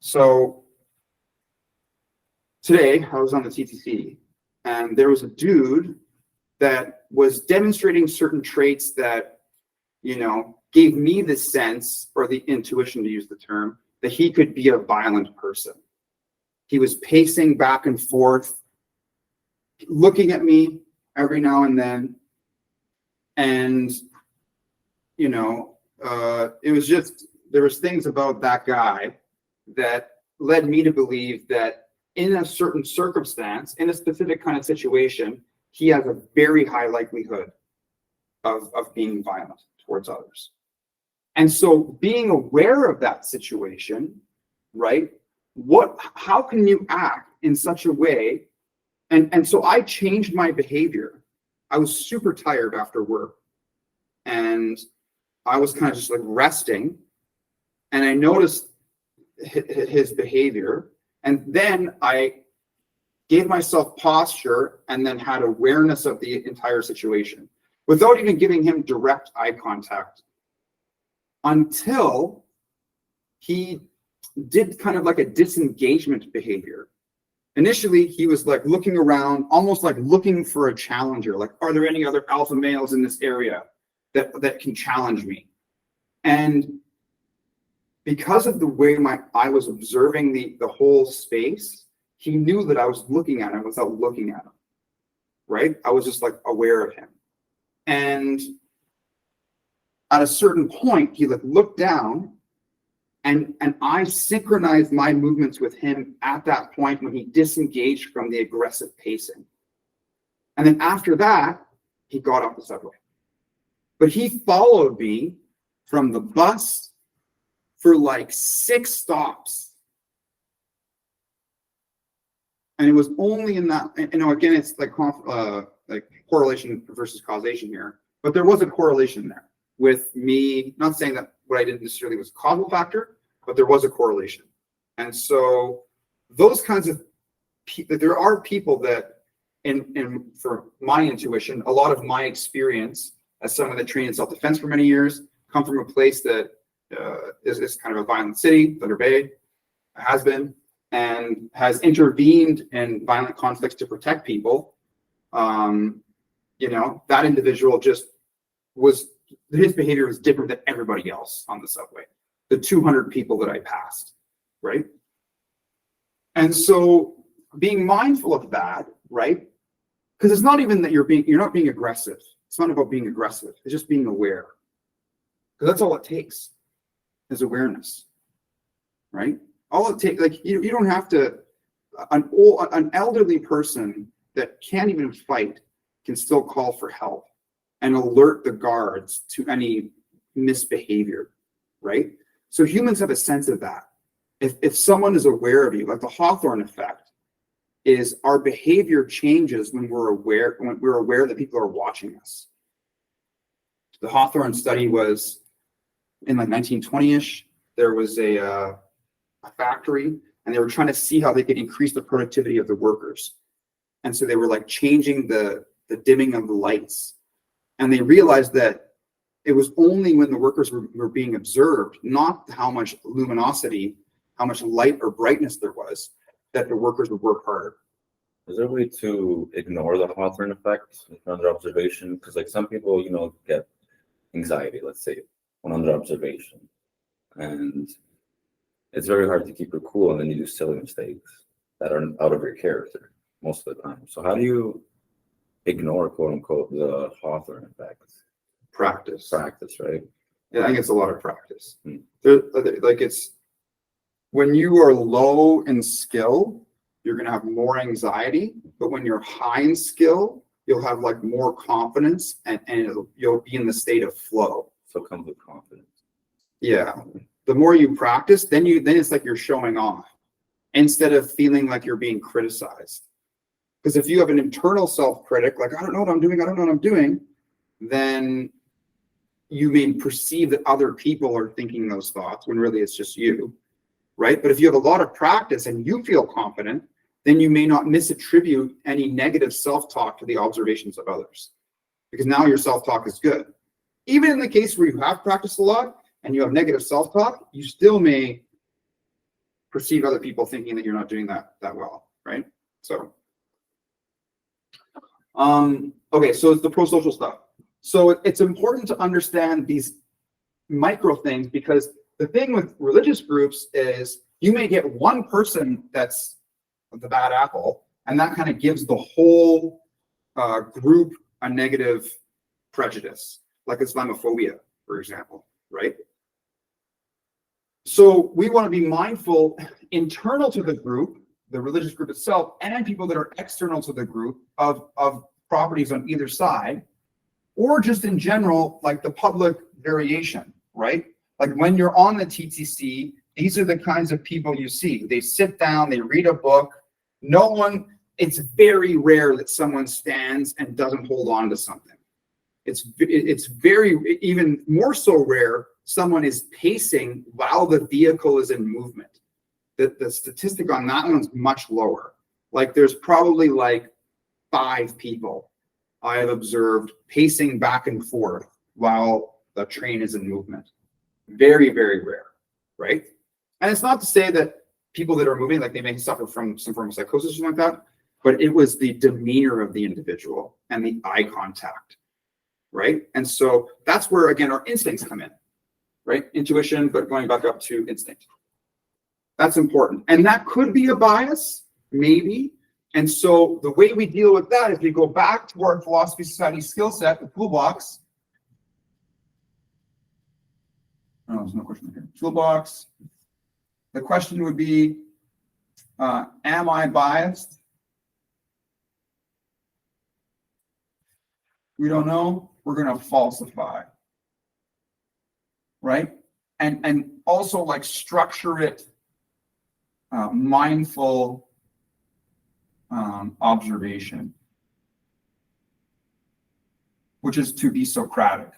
So today I was on the TTC and there was a dude that was demonstrating certain traits that, gave me the sense or the intuition, to use the term, that he could be a violent person. He was pacing back and forth, looking at me every now and then. And, it was just, there was things about that guy that led me to believe that in a certain circumstance, in a specific kind of situation, he has a very high likelihood of being violent towards others. And so being aware of that situation, right? How can you act in such a way? And so I changed my behavior. I was super tired after work and I was kind of just like resting and I noticed his behavior. And then I gave myself posture and then had awareness of the entire situation without even giving him direct eye contact, until he did kind of like a disengagement behavior. Initially, he was like looking around, almost like looking for a challenger. Like, are there any other alpha males in this area that can challenge me? And because of the way I was observing the whole space, he knew that I was looking at him without looking at him, right? I was just like aware of him. And at a certain point, he like looked down and I synchronized my movements with him at that point when he disengaged from the aggressive pacing. And then after that, he got off the subway. But he followed me from the bus for like 6 stops. And it was only in that, again, it's like correlation versus causation here, but there was a correlation there with me, not saying that what I did necessarily was a causal factor, but there was a correlation. And so those kinds of there are people that, for my intuition, a lot of my experience as someone that trained in self-defense for many years, come from a place that is kind of a violent city, Thunder Bay, has been, and has intervened in violent conflicts to protect people. That individual just his behavior was different than everybody else on the subway, the 200 people that I passed, right? And so being mindful of that, right? Because it's not even that you're not being aggressive. It's not about being aggressive. It's just being aware. Because that's all it takes is awareness, right? All it takes, like you don't have to an elderly person that can't even fight can still call for help and alert the guards to any misbehavior, right? So humans have a sense of that. If someone is aware of you, like the Hawthorne effect, is our behavior changes when we're aware that people are watching us. The Hawthorne study was in like 1920-ish. There was a factory, and they were trying to see how they could increase the productivity of the workers. And so they were like changing the dimming of the lights. And they realized that it was only when the workers were being observed, not how much luminosity, how much light or brightness there was, that the workers would work harder. Is there a way to ignore the Hawthorne effect under observation? Because like some people, get anxiety, let's say, when under observation. And it's very hard to keep your cool, and then you do silly mistakes that are out of your character most of the time. So how do you ignore, quote unquote, the Hawthorne effect? Practice, right? Yeah, I think it's a lot of practice. It's when you are low in skill, you're going to have more anxiety, but when you're high in skill, you'll have like more confidence, and you'll be in the state of flow. So it comes with confidence. Yeah. The more you practice, then it's like you're showing off instead of feeling like you're being criticized. Because if you have an internal self-critic, like, I don't know what I'm doing, then you may perceive that other people are thinking those thoughts when really it's just you, right? But if you have a lot of practice and you feel confident, then you may not misattribute any negative self-talk to the observations of others, because now your self-talk is good. Even in the case where you have practiced a lot and you have negative self-talk, you still may perceive other people thinking that you're not doing that well, right? So, okay, so it's the pro-social stuff. So it's important to understand these micro things, because the thing with religious groups is you may get one person that's the bad apple, and that kind of gives the whole group a negative prejudice, like Islamophobia, for example, right? So we want to be mindful internal to the group, the religious group itself, and people that are external to the group of properties on either side, or just in general, like the public variation, right? Like when you're on the TTC, these are the kinds of people you see. They sit down, they read a book. It's very rare that someone stands and doesn't hold on to something. It's very, even more so rare, someone is pacing while the vehicle is in movement. The statistic on that one's much lower. Like there's probably like 5 people I have observed pacing back and forth while the train is in movement. Very, very rare, right? And it's not to say that people that are moving, like they may suffer from some form of psychosis or something like that, but it was the demeanor of the individual and the eye contact, right? And so that's where, again, our instincts come in, right? Intuition, but going back up to instinct. That's important. And that could be a bias, maybe. And so the way we deal with that is we go back to our philosophy society skill set, the toolbox. Oh, there's no question here. Toolbox. The question would be, am I biased? We don't know. We're going to falsify, right? And also like structure it, mindful observation, which is to be Socratic,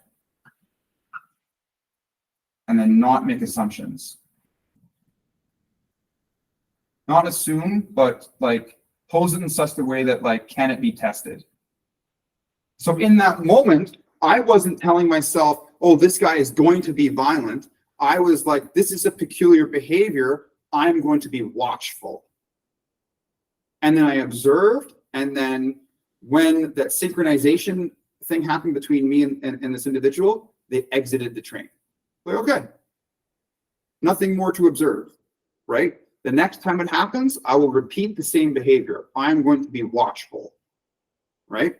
and then not make assumptions. Not assume, but like pose it in such a way that like, can it be tested? So in that moment, I wasn't telling myself, oh, this guy is going to be violent. I was like, this is a peculiar behavior. I'm going to be watchful. And then I observed. And then when that synchronization thing happened between me and this individual, they exited the train. Like, okay, nothing more to observe, right? The next time it happens, I will repeat the same behavior. I'm going to be watchful, right?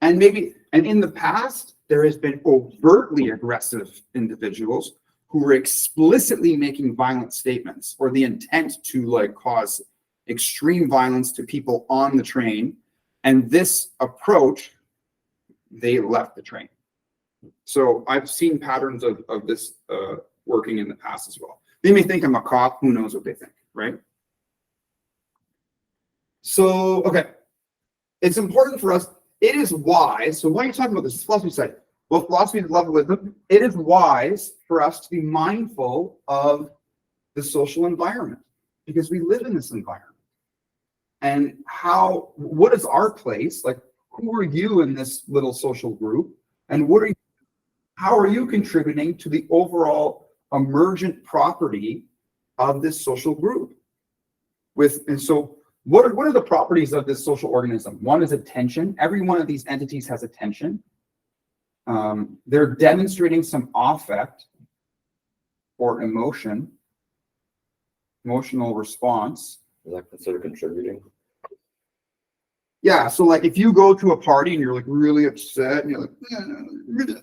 And in the past, there has been overtly aggressive individuals who were explicitly making violent statements or the intent to like cause extreme violence to people on the train. And this approach, they left the train. So I've seen patterns of this working in the past as well. They may think I'm a cop. Who knows what they think, right? So, okay. It's important for us. It is wise. So why are you talking about this? Philosophy side. Well, philosophy is love of wisdom. It is wise for us to be mindful of the social environment because we live in this environment. And what is our place? Like, who are you in this little social group? And how are you contributing to the overall emergent property of this social group? And so what are the properties of this social organism? One is attention. Every one of these entities has attention. They're demonstrating some affect or emotional response. Is that considered contributing? Yeah, so like if you go to a party and you're like really upset and you're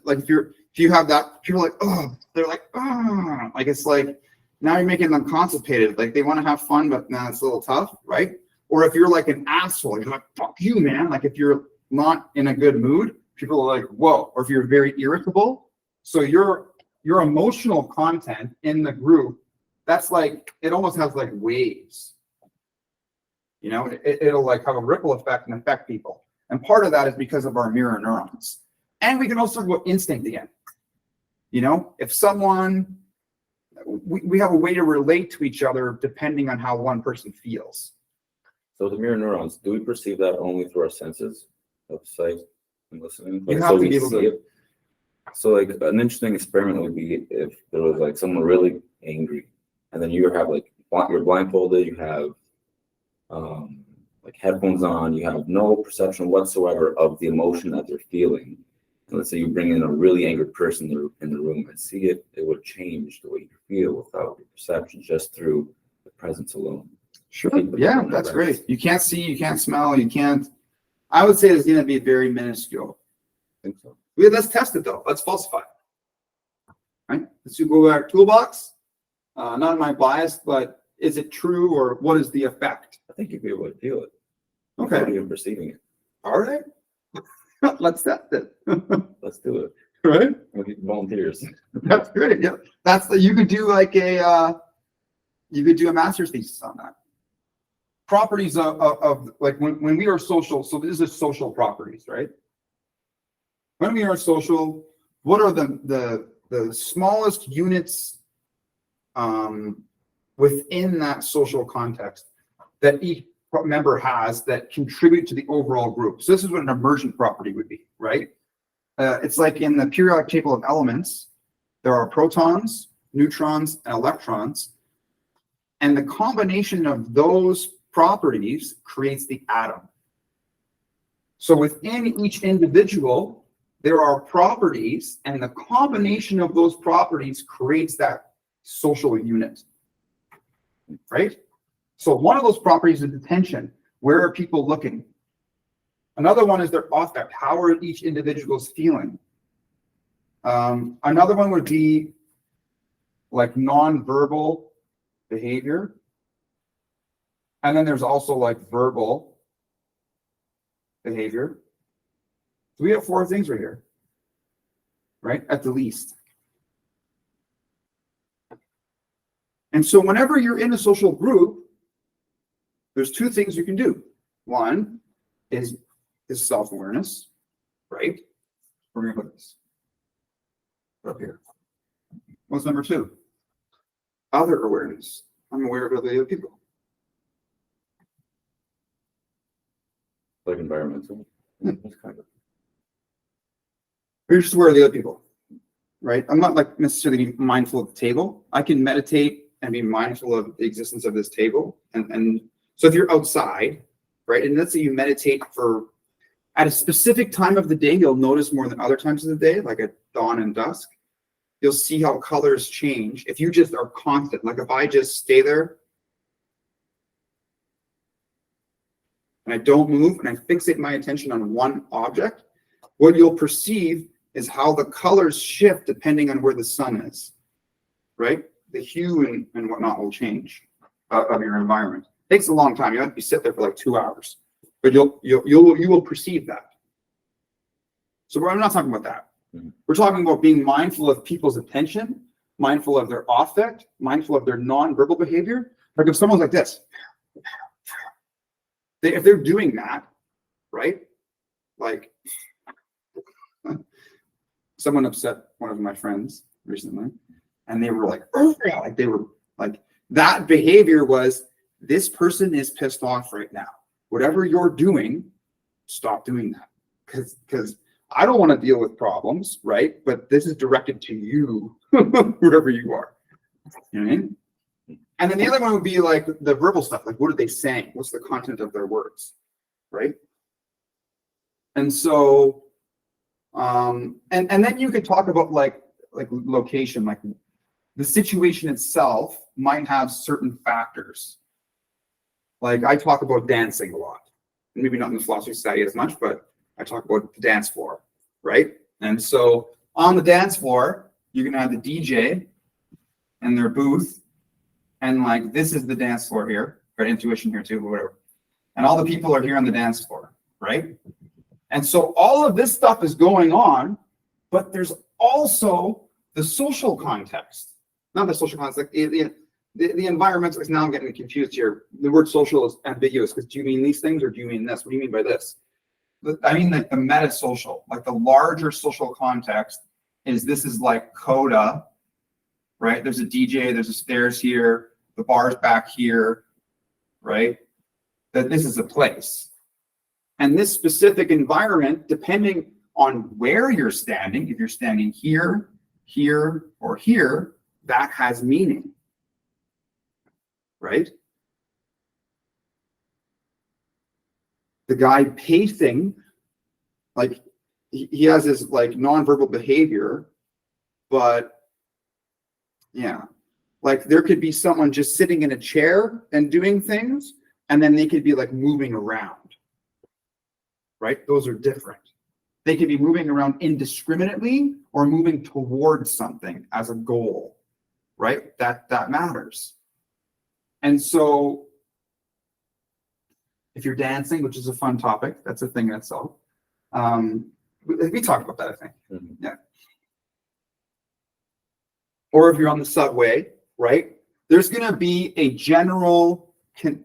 like if you have that, you're like, oh, they're like, oh, like it's like now you're making them constipated. Like they want to have fun, but now it's a little tough, right? Or if you're like an asshole, you're like, fuck you, man. Like if you're not in a good mood, people are like, whoa. Or if you're very irritable, so your emotional content in the group, that's like, it almost has like waves. You know, it'll like have a ripple effect and affect people. And part of that is because of our mirror neurons. And we can also talk about instinct again. You know, if we have a way to relate to each other depending on how one person feels. So the mirror neurons, do we perceive that only through our senses of sight and listening? You have to be able to. So like an interesting experiment would be if there was like someone really angry and then you have like, you're blindfolded, you have like headphones on, you have no perception whatsoever of the emotion that they're feeling. And let's say you bring in a really angry person in the room and see it would change the way you feel without your perception, just through the presence alone. Sure. Yeah, that's great. You can't see, you can't smell, you can't. I would say it's going to be very minuscule. I think so. Let's test it though. Let's falsify it. Right? Let's go back toolbox. Not my bias, but is it true or what is the effect? I think you'd be able to feel it. Okay. Without even perceiving it. All right. Let's test it. Let's do it. Right? We need volunteers. That's great. Yeah. You could do like a master's thesis on that. Properties of like when we are social, so this is social properties, right? When we are social, what are the smallest units within that social context that each member has that contribute to the overall group? So this is what an emergent property would be, right? It's like in the periodic table of elements, there are protons, neutrons, and electrons. And the combination of those properties creates the atom. So within each individual, there are properties, and the combination of those properties creates that social unit, right? So one of those properties is attention. Where are people looking? Another one is their affect. How are each individual's feeling? Another one would be like nonverbal behavior. And then there's also like verbal behavior. So we have 4 things right here, right? At the least. And so whenever you're in a social group, there's 2 things you can do. One is self-awareness, right? We're going to put this up here. What's number 2? Other awareness. I'm aware of the other people. Like environmental. It's kind of. You're just aware of the other people, right? I'm not like necessarily mindful of the table. I can meditate and be mindful of the existence of this table. And so if you're outside, right, and let's say you meditate at a specific time of the day, you'll notice more than other times of the day, like at dawn and dusk. You'll see how colors change. If you just are constant, like if I just stay there and I don't move and I fixate my attention on one object, what you'll perceive is how the colors shift depending on where the sun is, right? The hue and whatnot will change of your environment. Takes a long time. You have to be sit there for like 2 hours, but you will perceive that. So we're not talking about that. Mhm. We're talking about being mindful of people's attention, mindful of their affect, mindful of their non-verbal behavior. Like if someone's like this, if they're doing that, right? Like someone upset one of my friends recently, and they were like, oh, yeah, like they were like, that behavior was, this person is pissed off right now. Whatever you're doing, stop doing that. Because I don't want to deal with problems, right? But this is directed to you, whoever you are. You know what I mean? And then the other one would be like the verbal stuff, like what are they saying? What's the content of their words, right? And so, and then you could talk about like location, like the situation itself might have certain factors. Like I talk about dancing a lot, maybe not in the philosophy society as much, but I talk about the dance floor, right? And so on the dance floor, you're gonna have the DJ and their booth, and like this is the dance floor here, right? Intuition here too, or whatever. And all the people are here on the dance floor, right? And so all of this stuff is going on, but there's also the social context. Not the social context, like the environmental, now I'm getting confused here. The word social is ambiguous, because do you mean these things or do you mean this? What do you mean by this? I mean like the meta-social, like the larger social context is, this is like coda, right? There's a DJ, there's a stairs here, the bar's back here, right? That this is a place. And this specific environment, depending on where you're standing, if you're standing here, here, or here, that has meaning, right? The guy pacing, like he has his like nonverbal behavior, but yeah, like there could be someone just sitting in a chair and doing things, and then they could be like moving around, right? Those are different. They could be moving around indiscriminately or moving towards something as a goal, right? That matters. And so if you're dancing, which is a fun topic, that's a thing in itself. We talked about that, I think. Mhm. Yeah. Or if you're on the subway, right? There's going to be a general,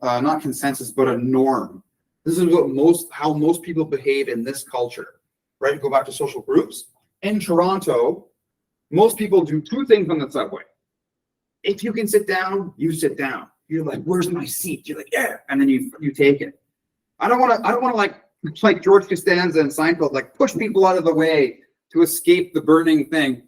not consensus, but a norm. This is how most people behave in this culture, right? Go back to social groups. In Toronto, most people do two things on the subway. If you can sit down, you sit down. You're like, where's my seat? You're like, yeah, and then you take it. I don't want to like George Costanza and Seinfeld, like push people out of the way to escape the burning thing.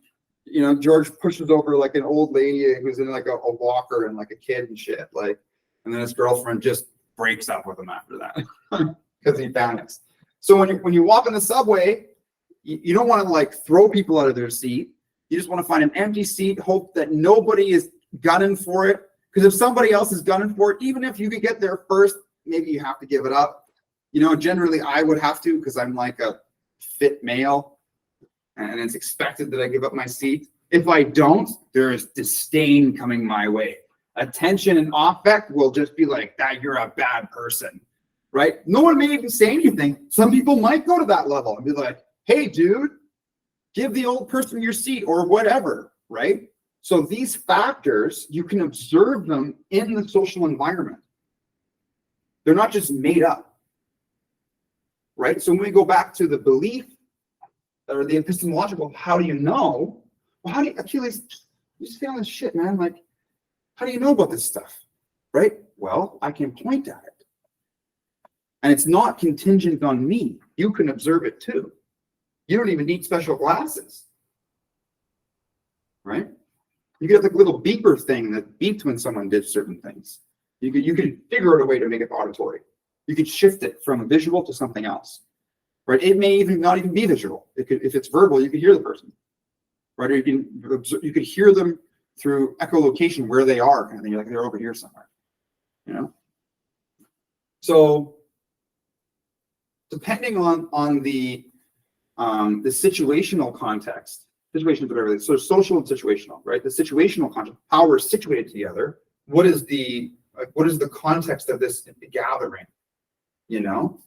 You know, George pushes over like an old lady who's in like a walker and like a kid and shit, like, and then his girlfriend just breaks up with him after that because he panics. So when you walk in the subway, you don't want to like throw people out of their seat. You just want to find an empty seat, hope that nobody is gunning for it. Because if somebody else is gunning for it, even if you could get there first, maybe you have to give it up. You know, generally I would have to, because I'm like a fit male and it's expected that I give up my seat. If I don't, there is disdain coming my way. Attention and affect will just be like, that you're a bad person, right? No one may even say anything. Some people might go to that level and be like, hey, dude, give the old person your seat or whatever, right? So these factors, you can observe them in the social environment. They're not just made up, right? So when we go back to the belief or the epistemological, how do you know? Well, how do you, Achilles, you just feeling this shit, man. Like, how do you know about this stuff, right? Well, I can point at it. And it's not contingent on me. You can observe it too. You don't even need special glasses, right? You could have like a little beeper thing that beeped when someone did certain things. You could figure out a way to make it auditory. You could shift it from a visual to something else, right? It may even not even be visual. It could, if it's verbal, you could hear the person, right? Or you could hear them through echolocation where they are, kind of thing. You're like, they're over here somewhere, you know? So depending on the situational context, situations, whatever it is. So social and situational, right? The situational context, how we're situated together. What is the Like, what is the context of this gathering? You know,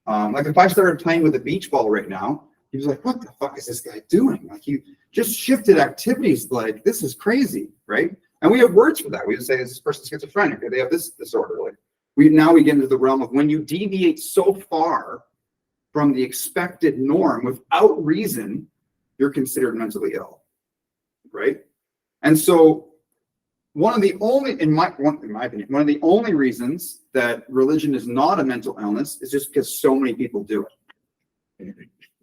like if I started playing with a beach ball right now, he was like, what the fuck is this guy doing? Like, you just shifted activities. Like, this is crazy, right? And we have words for that. We would say, is this person schizophrenic, or they have this disorder? Like, we get into the realm of when you deviate so far from the expected norm without reason, you're considered mentally ill, right? And so one of the only, in my opinion, one of the only reasons that religion is not a mental illness is just because so many people do it.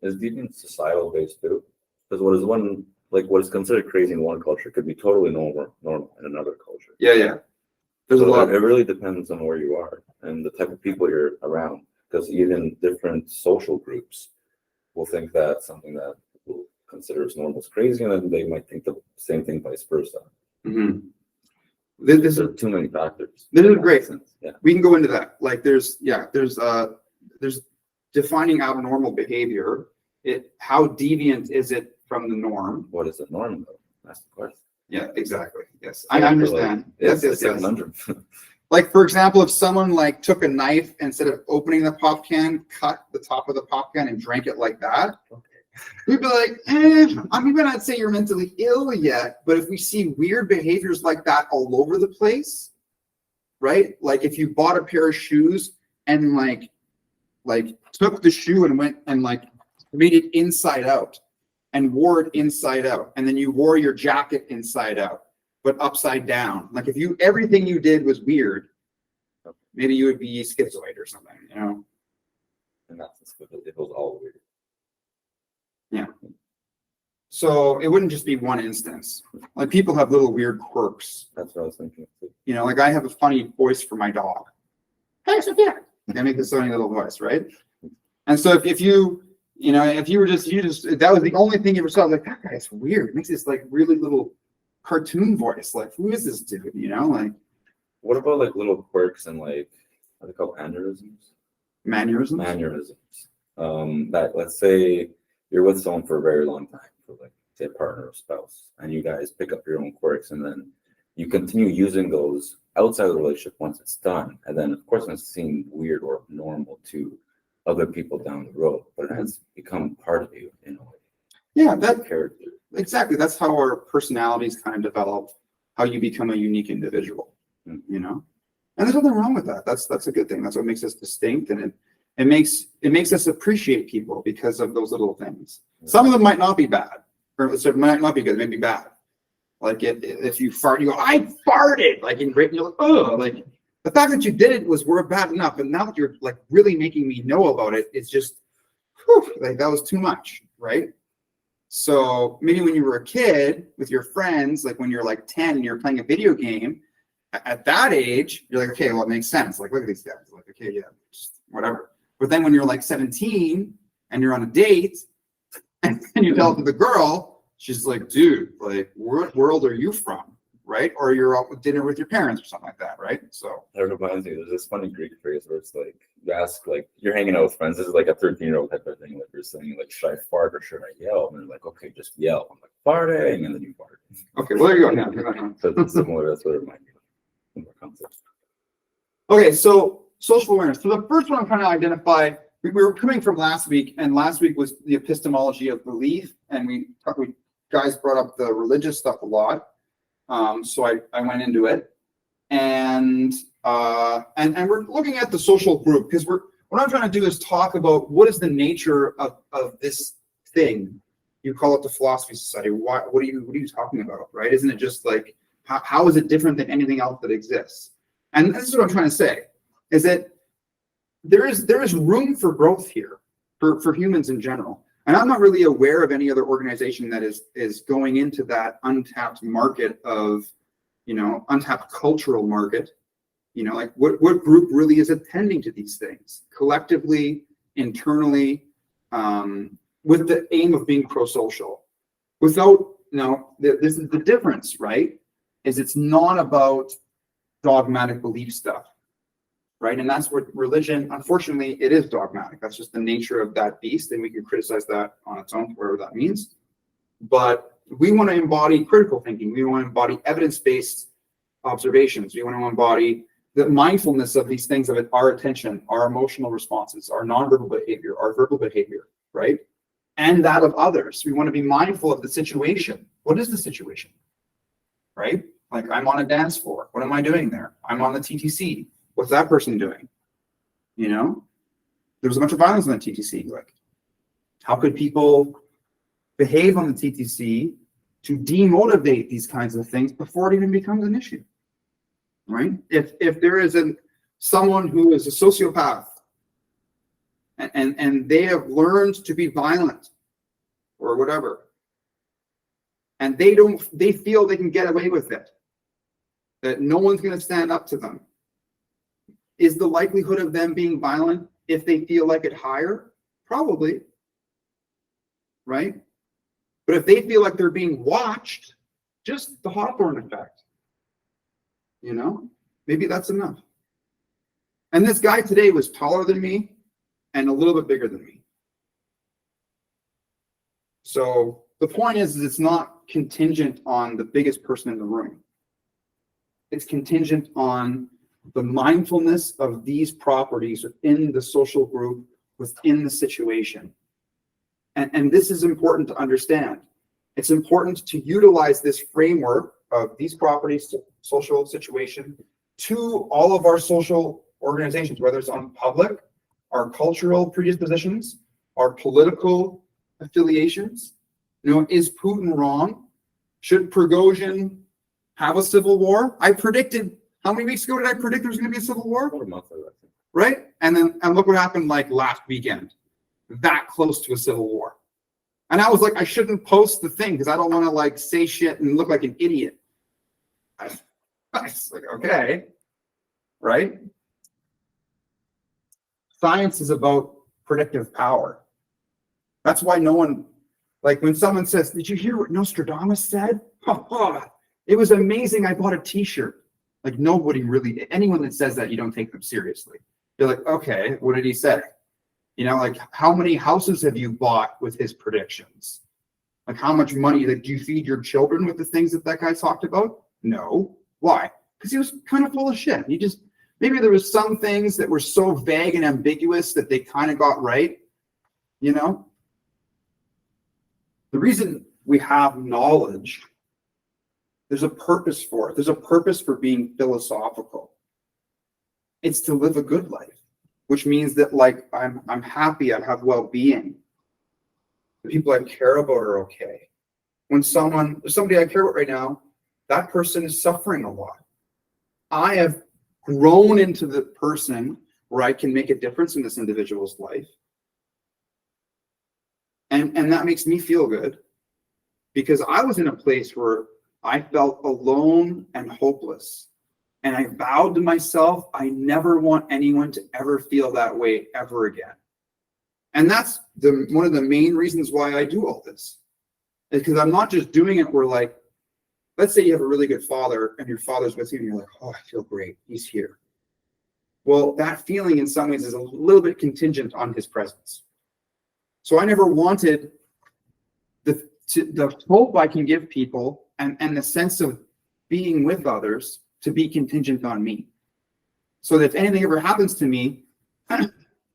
Is deviance societal based too? Because what is considered crazy in one culture could be totally normal in another culture. Yeah. There's a lot. It really depends on where you are and the type of people you're around. Because even different social groups will think that something that people consider as normal is crazy, and then they might think the same thing vice versa. Mm-hmm. There are too many factors. This is great. Yeah. We can go into that. Like there's defining abnormal behavior. How deviant is it from the norm? What is the norm though? That's the question. Yeah, exactly. Yes, I understand. It's Yes. a conundrum. Like, for example, if someone like took a knife, instead of opening the pop can, cut the top of the pop can and drank it like that, we'd be like, I'm even not say you're mentally ill yet, but if we see weird behaviors like that all over the place, right? Like if you bought a pair of shoes and like took the shoe and went and like made it inside out and wore it inside out, and then you wore your jacket inside out, but upside down. Like if everything you did was weird, maybe you would be schizoid or something, you know? And that's it was all weird. Yeah. So it wouldn't just be one instance. Like people have little weird quirks. That's what I was thinking too. You know, like I have a funny voice for my dog. Hey, Sophia. I make this funny little voice, right? And so if you were just that was the only thing you ever saw, like that guy's weird. It makes this like really little cartoon voice. Like, who is this dude? You know, like what about like little quirks and like what are they called, mannerisms? Mannerisms. That let's say you're with someone for a very long time, for like say a partner or spouse, and you guys pick up your own quirks, and then you continue using those outside of the relationship once it's done, and then of course it's seem weird or abnormal to other people down the road, but it has become part of you in a way. Yeah, that character. Exactly. That's how our personalities kind of develop, how you become a unique individual, you know? And there's nothing wrong with that. That's a good thing. That's what makes us distinct, and it makes us appreciate people because of those little things. Some of them might not be bad, or so it might not be good, maybe bad. Like if you fart, you go, I farted, like in great, you're like, oh, like the fact that you did it was bad enough, and now that you're like really making me know about it, it's just, whew, like that was too much, right? So maybe when you were a kid with your friends, like when you're like 10 and you're playing a video game, at that age, you're like, okay, well, it makes sense. Like, look at these guys. Like, okay, yeah, just whatever. But then when you're like 17 and you're on a date and you tell it to the girl, she's like, dude, like, what world are you from? Right? Or you're out with dinner with your parents or something like that, right? So that reminds me, there's this funny Greek phrase where it's like, you ask, like, you're hanging out with friends. This is like a 13-year-old type of thing. Like, you're saying, like, should I fart or should I yell? And they're like, okay, just yell. I'm like, farting. And then you fart. Okay, well, there you go. Now. So it's similar. That's what it reminds me of. Okay, so social awareness. So the first one I'm trying to identify, we were coming from last week, and last week was the epistemology of belief. And we guys brought up the religious stuff a lot. So I went into it, and we're looking at the social group, because what I'm trying to do is talk about what is the nature of this thing. You call it the philosophy society. What are you talking about, right? Isn't it just like how is it different than anything else that exists? And this is what I'm trying to say, is that there is room for growth here for humans in general. And I'm not really aware of any other organization that is going into that untapped market of, untapped cultural market. Like what group really is attending to these things collectively, internally, with the aim of being pro-social. Without, this is the difference, right? Is it's not about dogmatic belief stuff. Right. And that's what religion, unfortunately, it is dogmatic. That's just the nature of that beast. And we can criticize that on its own, whatever that means. But we want to embody critical thinking. We want to embody evidence-based observations. We want to embody the mindfulness of these things, of our attention, our emotional responses, our nonverbal behavior, our verbal behavior, right? And that of others. We want to be mindful of the situation. What is the situation? Right? Like, I'm on a dance floor. What am I doing there? I'm on the TTC. What's that person doing? You know, there was a bunch of violence on the TTC. Like, how could people behave on the TTC to demotivate these kinds of things before it even becomes an issue? Right? If there is someone who is a sociopath and they have learned to be violent or whatever, and they feel they can get away with it, that no one's going to stand up to them, is the likelihood of them being violent, if they feel like it, higher? Probably. Right? But if they feel like they're being watched, just the Hawthorne effect, you know, maybe that's enough. And this guy today was taller than me and a little bit bigger than me. So the point is it's not contingent on the biggest person in the room. It's contingent on the mindfulness of these properties within the social group, within the situation. And this is important to understand. It's important to utilize this framework of these properties, to social situation, to all of our social organizations, whether it's on public, our cultural predispositions, our political affiliations. You know, is Putin wrong? Should Prigozhin have a civil war? I predicted, how many weeks ago did I predict there was going to be a civil war? About a month ago, I think. Right? And look what happened like last weekend. That close to a civil war. And I was like, I shouldn't post the thing because I don't want to like say shit and look like an idiot. I was like, okay, right? Science is about predictive power. That's why no one, like when someone says, did you hear what Nostradamus said? It was amazing. I bought a t-shirt. Like nobody really, anyone that says that, you don't take them seriously. You're like, okay, what did he say? You know, like how many houses have you bought with his predictions? Like how much money did you feed your children with the things that guy talked about? No. Why? Because he was kind of full of shit. He just, maybe there was some things that were so vague and ambiguous that they kind of got right. You know, the reason we have knowledge, there's a purpose for it. There's a purpose for being philosophical. It's to live a good life, which means that like I'm happy, I have well-being. The people I care about are okay. When somebody I care about right now, that person is suffering a lot. I have grown into the person where I can make a difference in this individual's life. And that makes me feel good because I was in a place where I felt alone and hopeless. And I vowed to myself, I never want anyone to ever feel that way ever again. And that's one of the main reasons why I do all this. Is because I'm not just doing it where like, let's say you have a really good father and your father's with you and you're like, oh, I feel great, he's here. Well, that feeling in some ways is a little bit contingent on his presence. So I never wanted the hope I can give people and the sense of being with others to be contingent on me. So that if anything ever happens to me,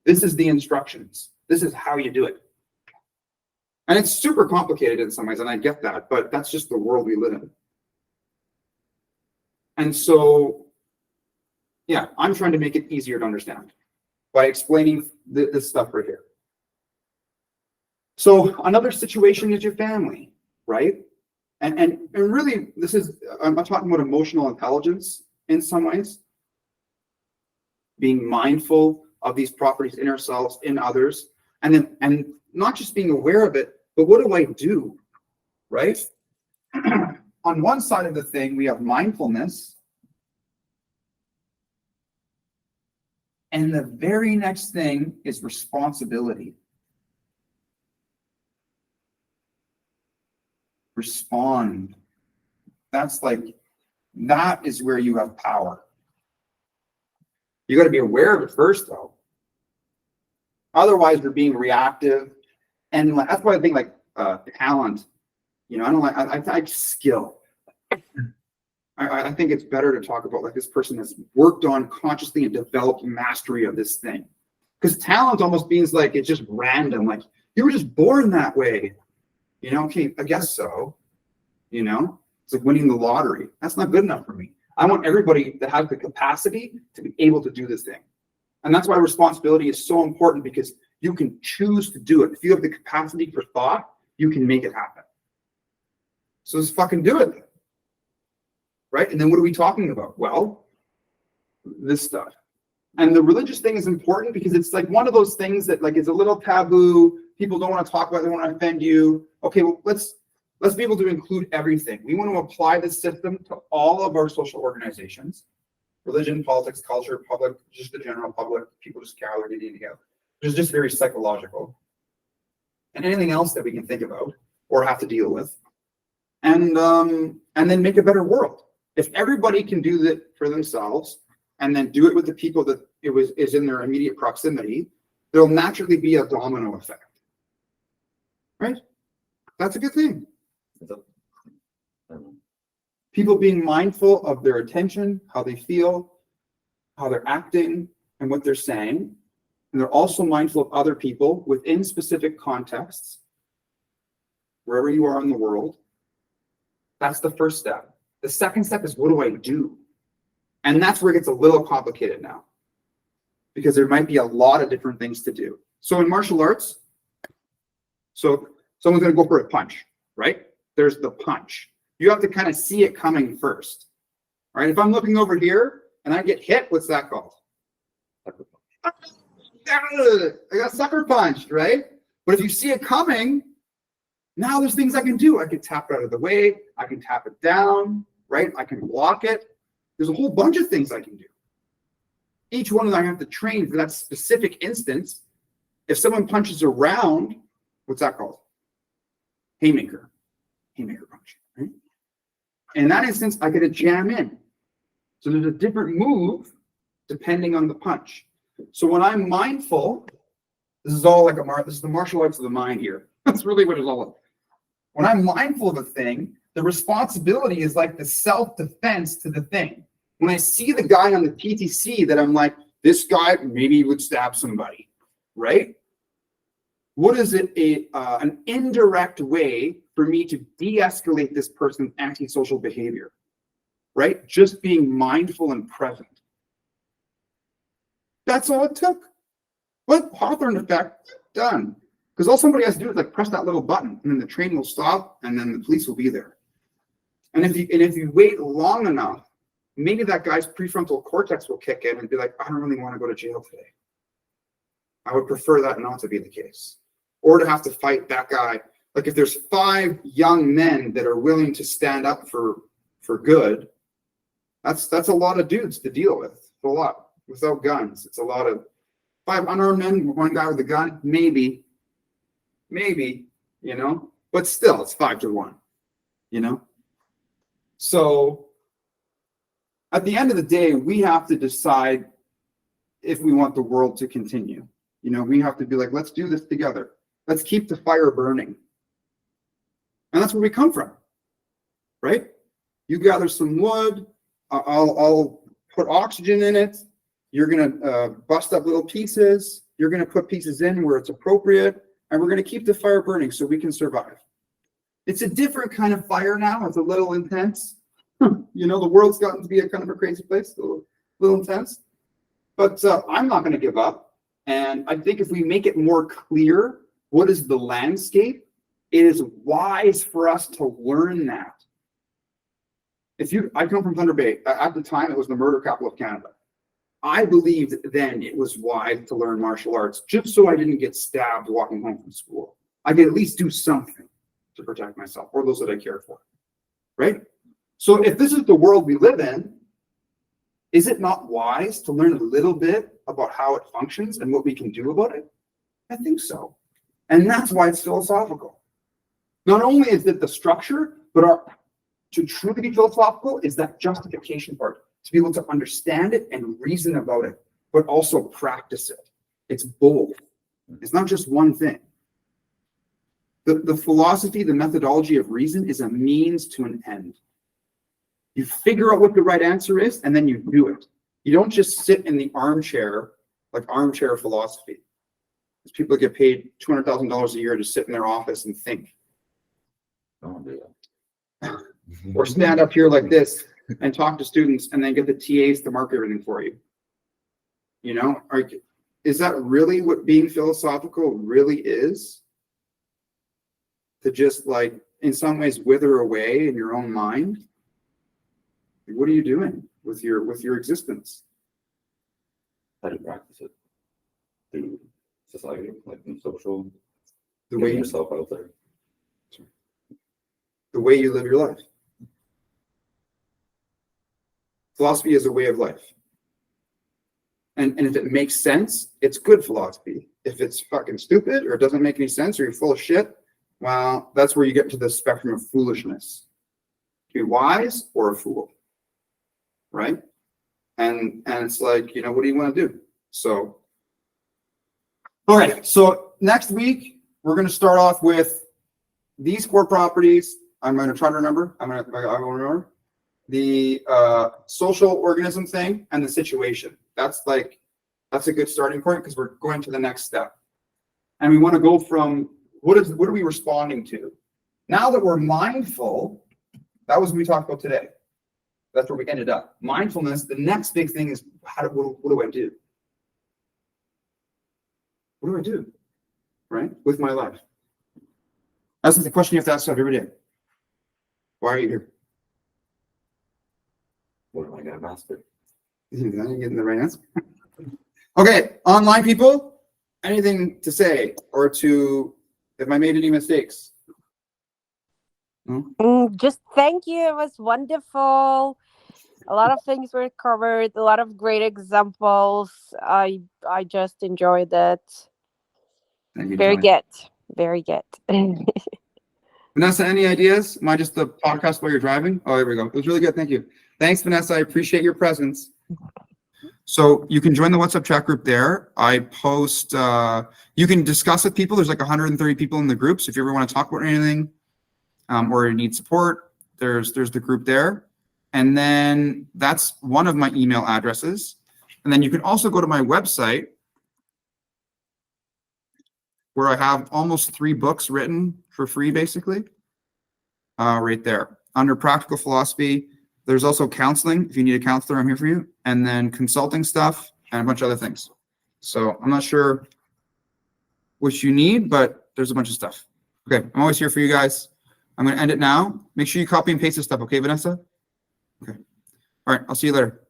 this is the instructions. This is how you do it. And it's super complicated in some ways, and I get that, but that's just the world we live in. And so, yeah, I'm trying to make it easier to understand by explaining this stuff right here. So another situation is your family, right? And really, I'm talking about emotional intelligence in some ways. Being mindful of these properties in ourselves, in others, and not just being aware of it, but what do I do, right? On one side of the thing, we have mindfulness. And the very next thing is responsibility. Respond. That is where you have power. You got to be aware of it first, though. Otherwise, you're being reactive. And that's why I think like talent, you know, I don't like skill. I think it's better to talk about like this person has worked on consciously and developed mastery of this thing. Because talent almost means like it's just random. Like you were just born that way. You know, okay, I guess so. You know, it's like winning the lottery. That's not good enough for me. I want everybody that has the capacity to be able to do this thing. And that's why responsibility is so important, because you can choose to do it. If you have the capacity for thought, you can make it happen. So let's fucking do it. Right? And then what are we talking about? Well, this stuff. And the religious thing is important because it's like one of those things that like is a little taboo. People don't want to talk about it, they don't want to offend you. Okay, well, let's be able to include everything. We want to apply this system to all of our social organizations, religion, politics, culture, public, just the general public, people just gather together. It's just very psychological. And anything else that we can think about or have to deal with. And then make a better world. If everybody can do that for themselves and then do it with the people that is in their immediate proximity, there'll naturally be a domino effect. Right? That's a good thing. People being mindful of their attention, how they feel, how they're acting, and what they're saying. And they're also mindful of other people within specific contexts, wherever you are in the world. That's the first step. The second step is, what do I do? And that's where it gets a little complicated now, because there might be a lot of different things to do. So in martial arts, so someone's going to go for a punch, right? There's the punch. You have to kind of see it coming first. All right, if I'm looking over here and I get hit, what's that called? I got sucker punched, right? But if you see it coming, now there's things I can do. I can tap it out of the way. I can tap it down, right? I can block it. There's a whole bunch of things I can do. Each one of them I have to train for that specific instance. If someone punches around, what's that called? Haymaker. Haymaker punch, right? In that instance, I get a jam in. So there's a different move depending on the punch. So when I'm mindful, this is all like this is the martial arts of the mind here. That's really what it's all about. When I'm mindful of a thing, the responsibility is like the self-defense to the thing. When I see the guy on the PTC that I'm like, this guy maybe would stab somebody, right? What is it? An indirect way for me to de-escalate this person's antisocial behavior, right? Just being mindful and present. That's all it took. What? Hawthorne effect, done. Because all somebody has to do is like press that little button, and then the train will stop, and then the police will be there. And if you wait long enough, maybe that guy's prefrontal cortex will kick in and be like, I don't really want to go to jail today. I would prefer that not to be the case. Or to have to fight that guy. Like if there's 5 young men that are willing to stand up for good, that's a lot of dudes to deal with. It's a lot. Without guns, it's a lot of 5 unarmed men, 1 guy with a gun, maybe, you know, but still it's 5 to 1, you know? So at the end of the day, we have to decide if we want the world to continue. You know, we have to be like, let's do this together. Let's keep the fire burning. And that's where we come from, right? You gather some wood, I'll put oxygen in it. You're going to bust up little pieces. You're going to put pieces in where it's appropriate. And we're going to keep the fire burning so we can survive. It's a different kind of fire now. It's a little intense. You know, the world's gotten to be a kind of a crazy place, a little intense. But I'm not going to give up. And I think if we make it more clear what is the landscape, it is wise for us to learn that. I come from Thunder Bay. At the time, it was the murder capital of Canada. I believed then it was wise to learn martial arts just so I didn't get stabbed walking home from school. I could at least do something to protect myself or those that I care for, right? So if this is the world we live in, is it not wise to learn a little bit about how it functions and what we can do about it? I think so. And that's why it's philosophical. Not only is it the structure, but to truly be philosophical is that justification part. To be able to understand it and reason about it, but also practice it. It's both. It's not just one thing. The philosophy, the methodology of reason is a means to an end. You figure out what the right answer is, and then you do it. You don't just sit in the armchair, like armchair philosophy. There's people that get paid $200,000 a year to sit in their office and think. Don't do that. Or stand up here like this and talk to students and then get the TAs to mark everything for you. You know, is that really what being philosophical really is? To just like, in some ways, wither away in your own mind? What are you doing with your existence? How do you practice it? Through society, like in social, The way getting you, yourself out there. the way you live your life. Philosophy is a way of life. And if it makes sense, it's good philosophy. If it's fucking stupid or it doesn't make any sense or you're full of shit, well, that's where you get to the spectrum of foolishness. To be wise or a fool, right? And it's like, you know, what do you want to do? So, all right. So next week, we're going to start off with these 4 properties. I'm going to try to remember. I will remember the social organism thing and the situation. That's a good starting point because we're going to the next step. And we want to go from what are we responding to? Now that we're mindful, that was what we talked about today. That's where we ended up. Mindfulness, the next big thing is what do I do? What do I do? Right? With my life. That's the question you have to ask yourself every day. Why are you here? What am I gonna master? You're getting the right answer. Okay, online people, anything to say or to, if I made any mistakes? No? Just thank you. It was wonderful. A lot of things were covered. A lot of great examples. I just enjoyed it. Thank you, Very Johnny. good. Very good. Vanessa, any ideas? Am I just the podcast while you're driving? Oh, there we go. It was really good. Thank you. Thanks, Vanessa. I appreciate your presence. So you can join the WhatsApp chat group there. I post, you can discuss with people. There's like 130 people in the group. So if you ever want to talk about anything or you need support, there's the group there. And then that's one of my email addresses. And then you can also go to my website where I have almost 3 books written for free, basically, right there. Under practical philosophy, there's also counseling. If you need a counselor, I'm here for you. And then consulting stuff and a bunch of other things. So I'm not sure what you need, but there's a bunch of stuff. Okay, I'm always here for you guys. I'm going to end it now. Make sure you copy and paste this stuff, okay, Vanessa? Okay. All right, I'll see you later.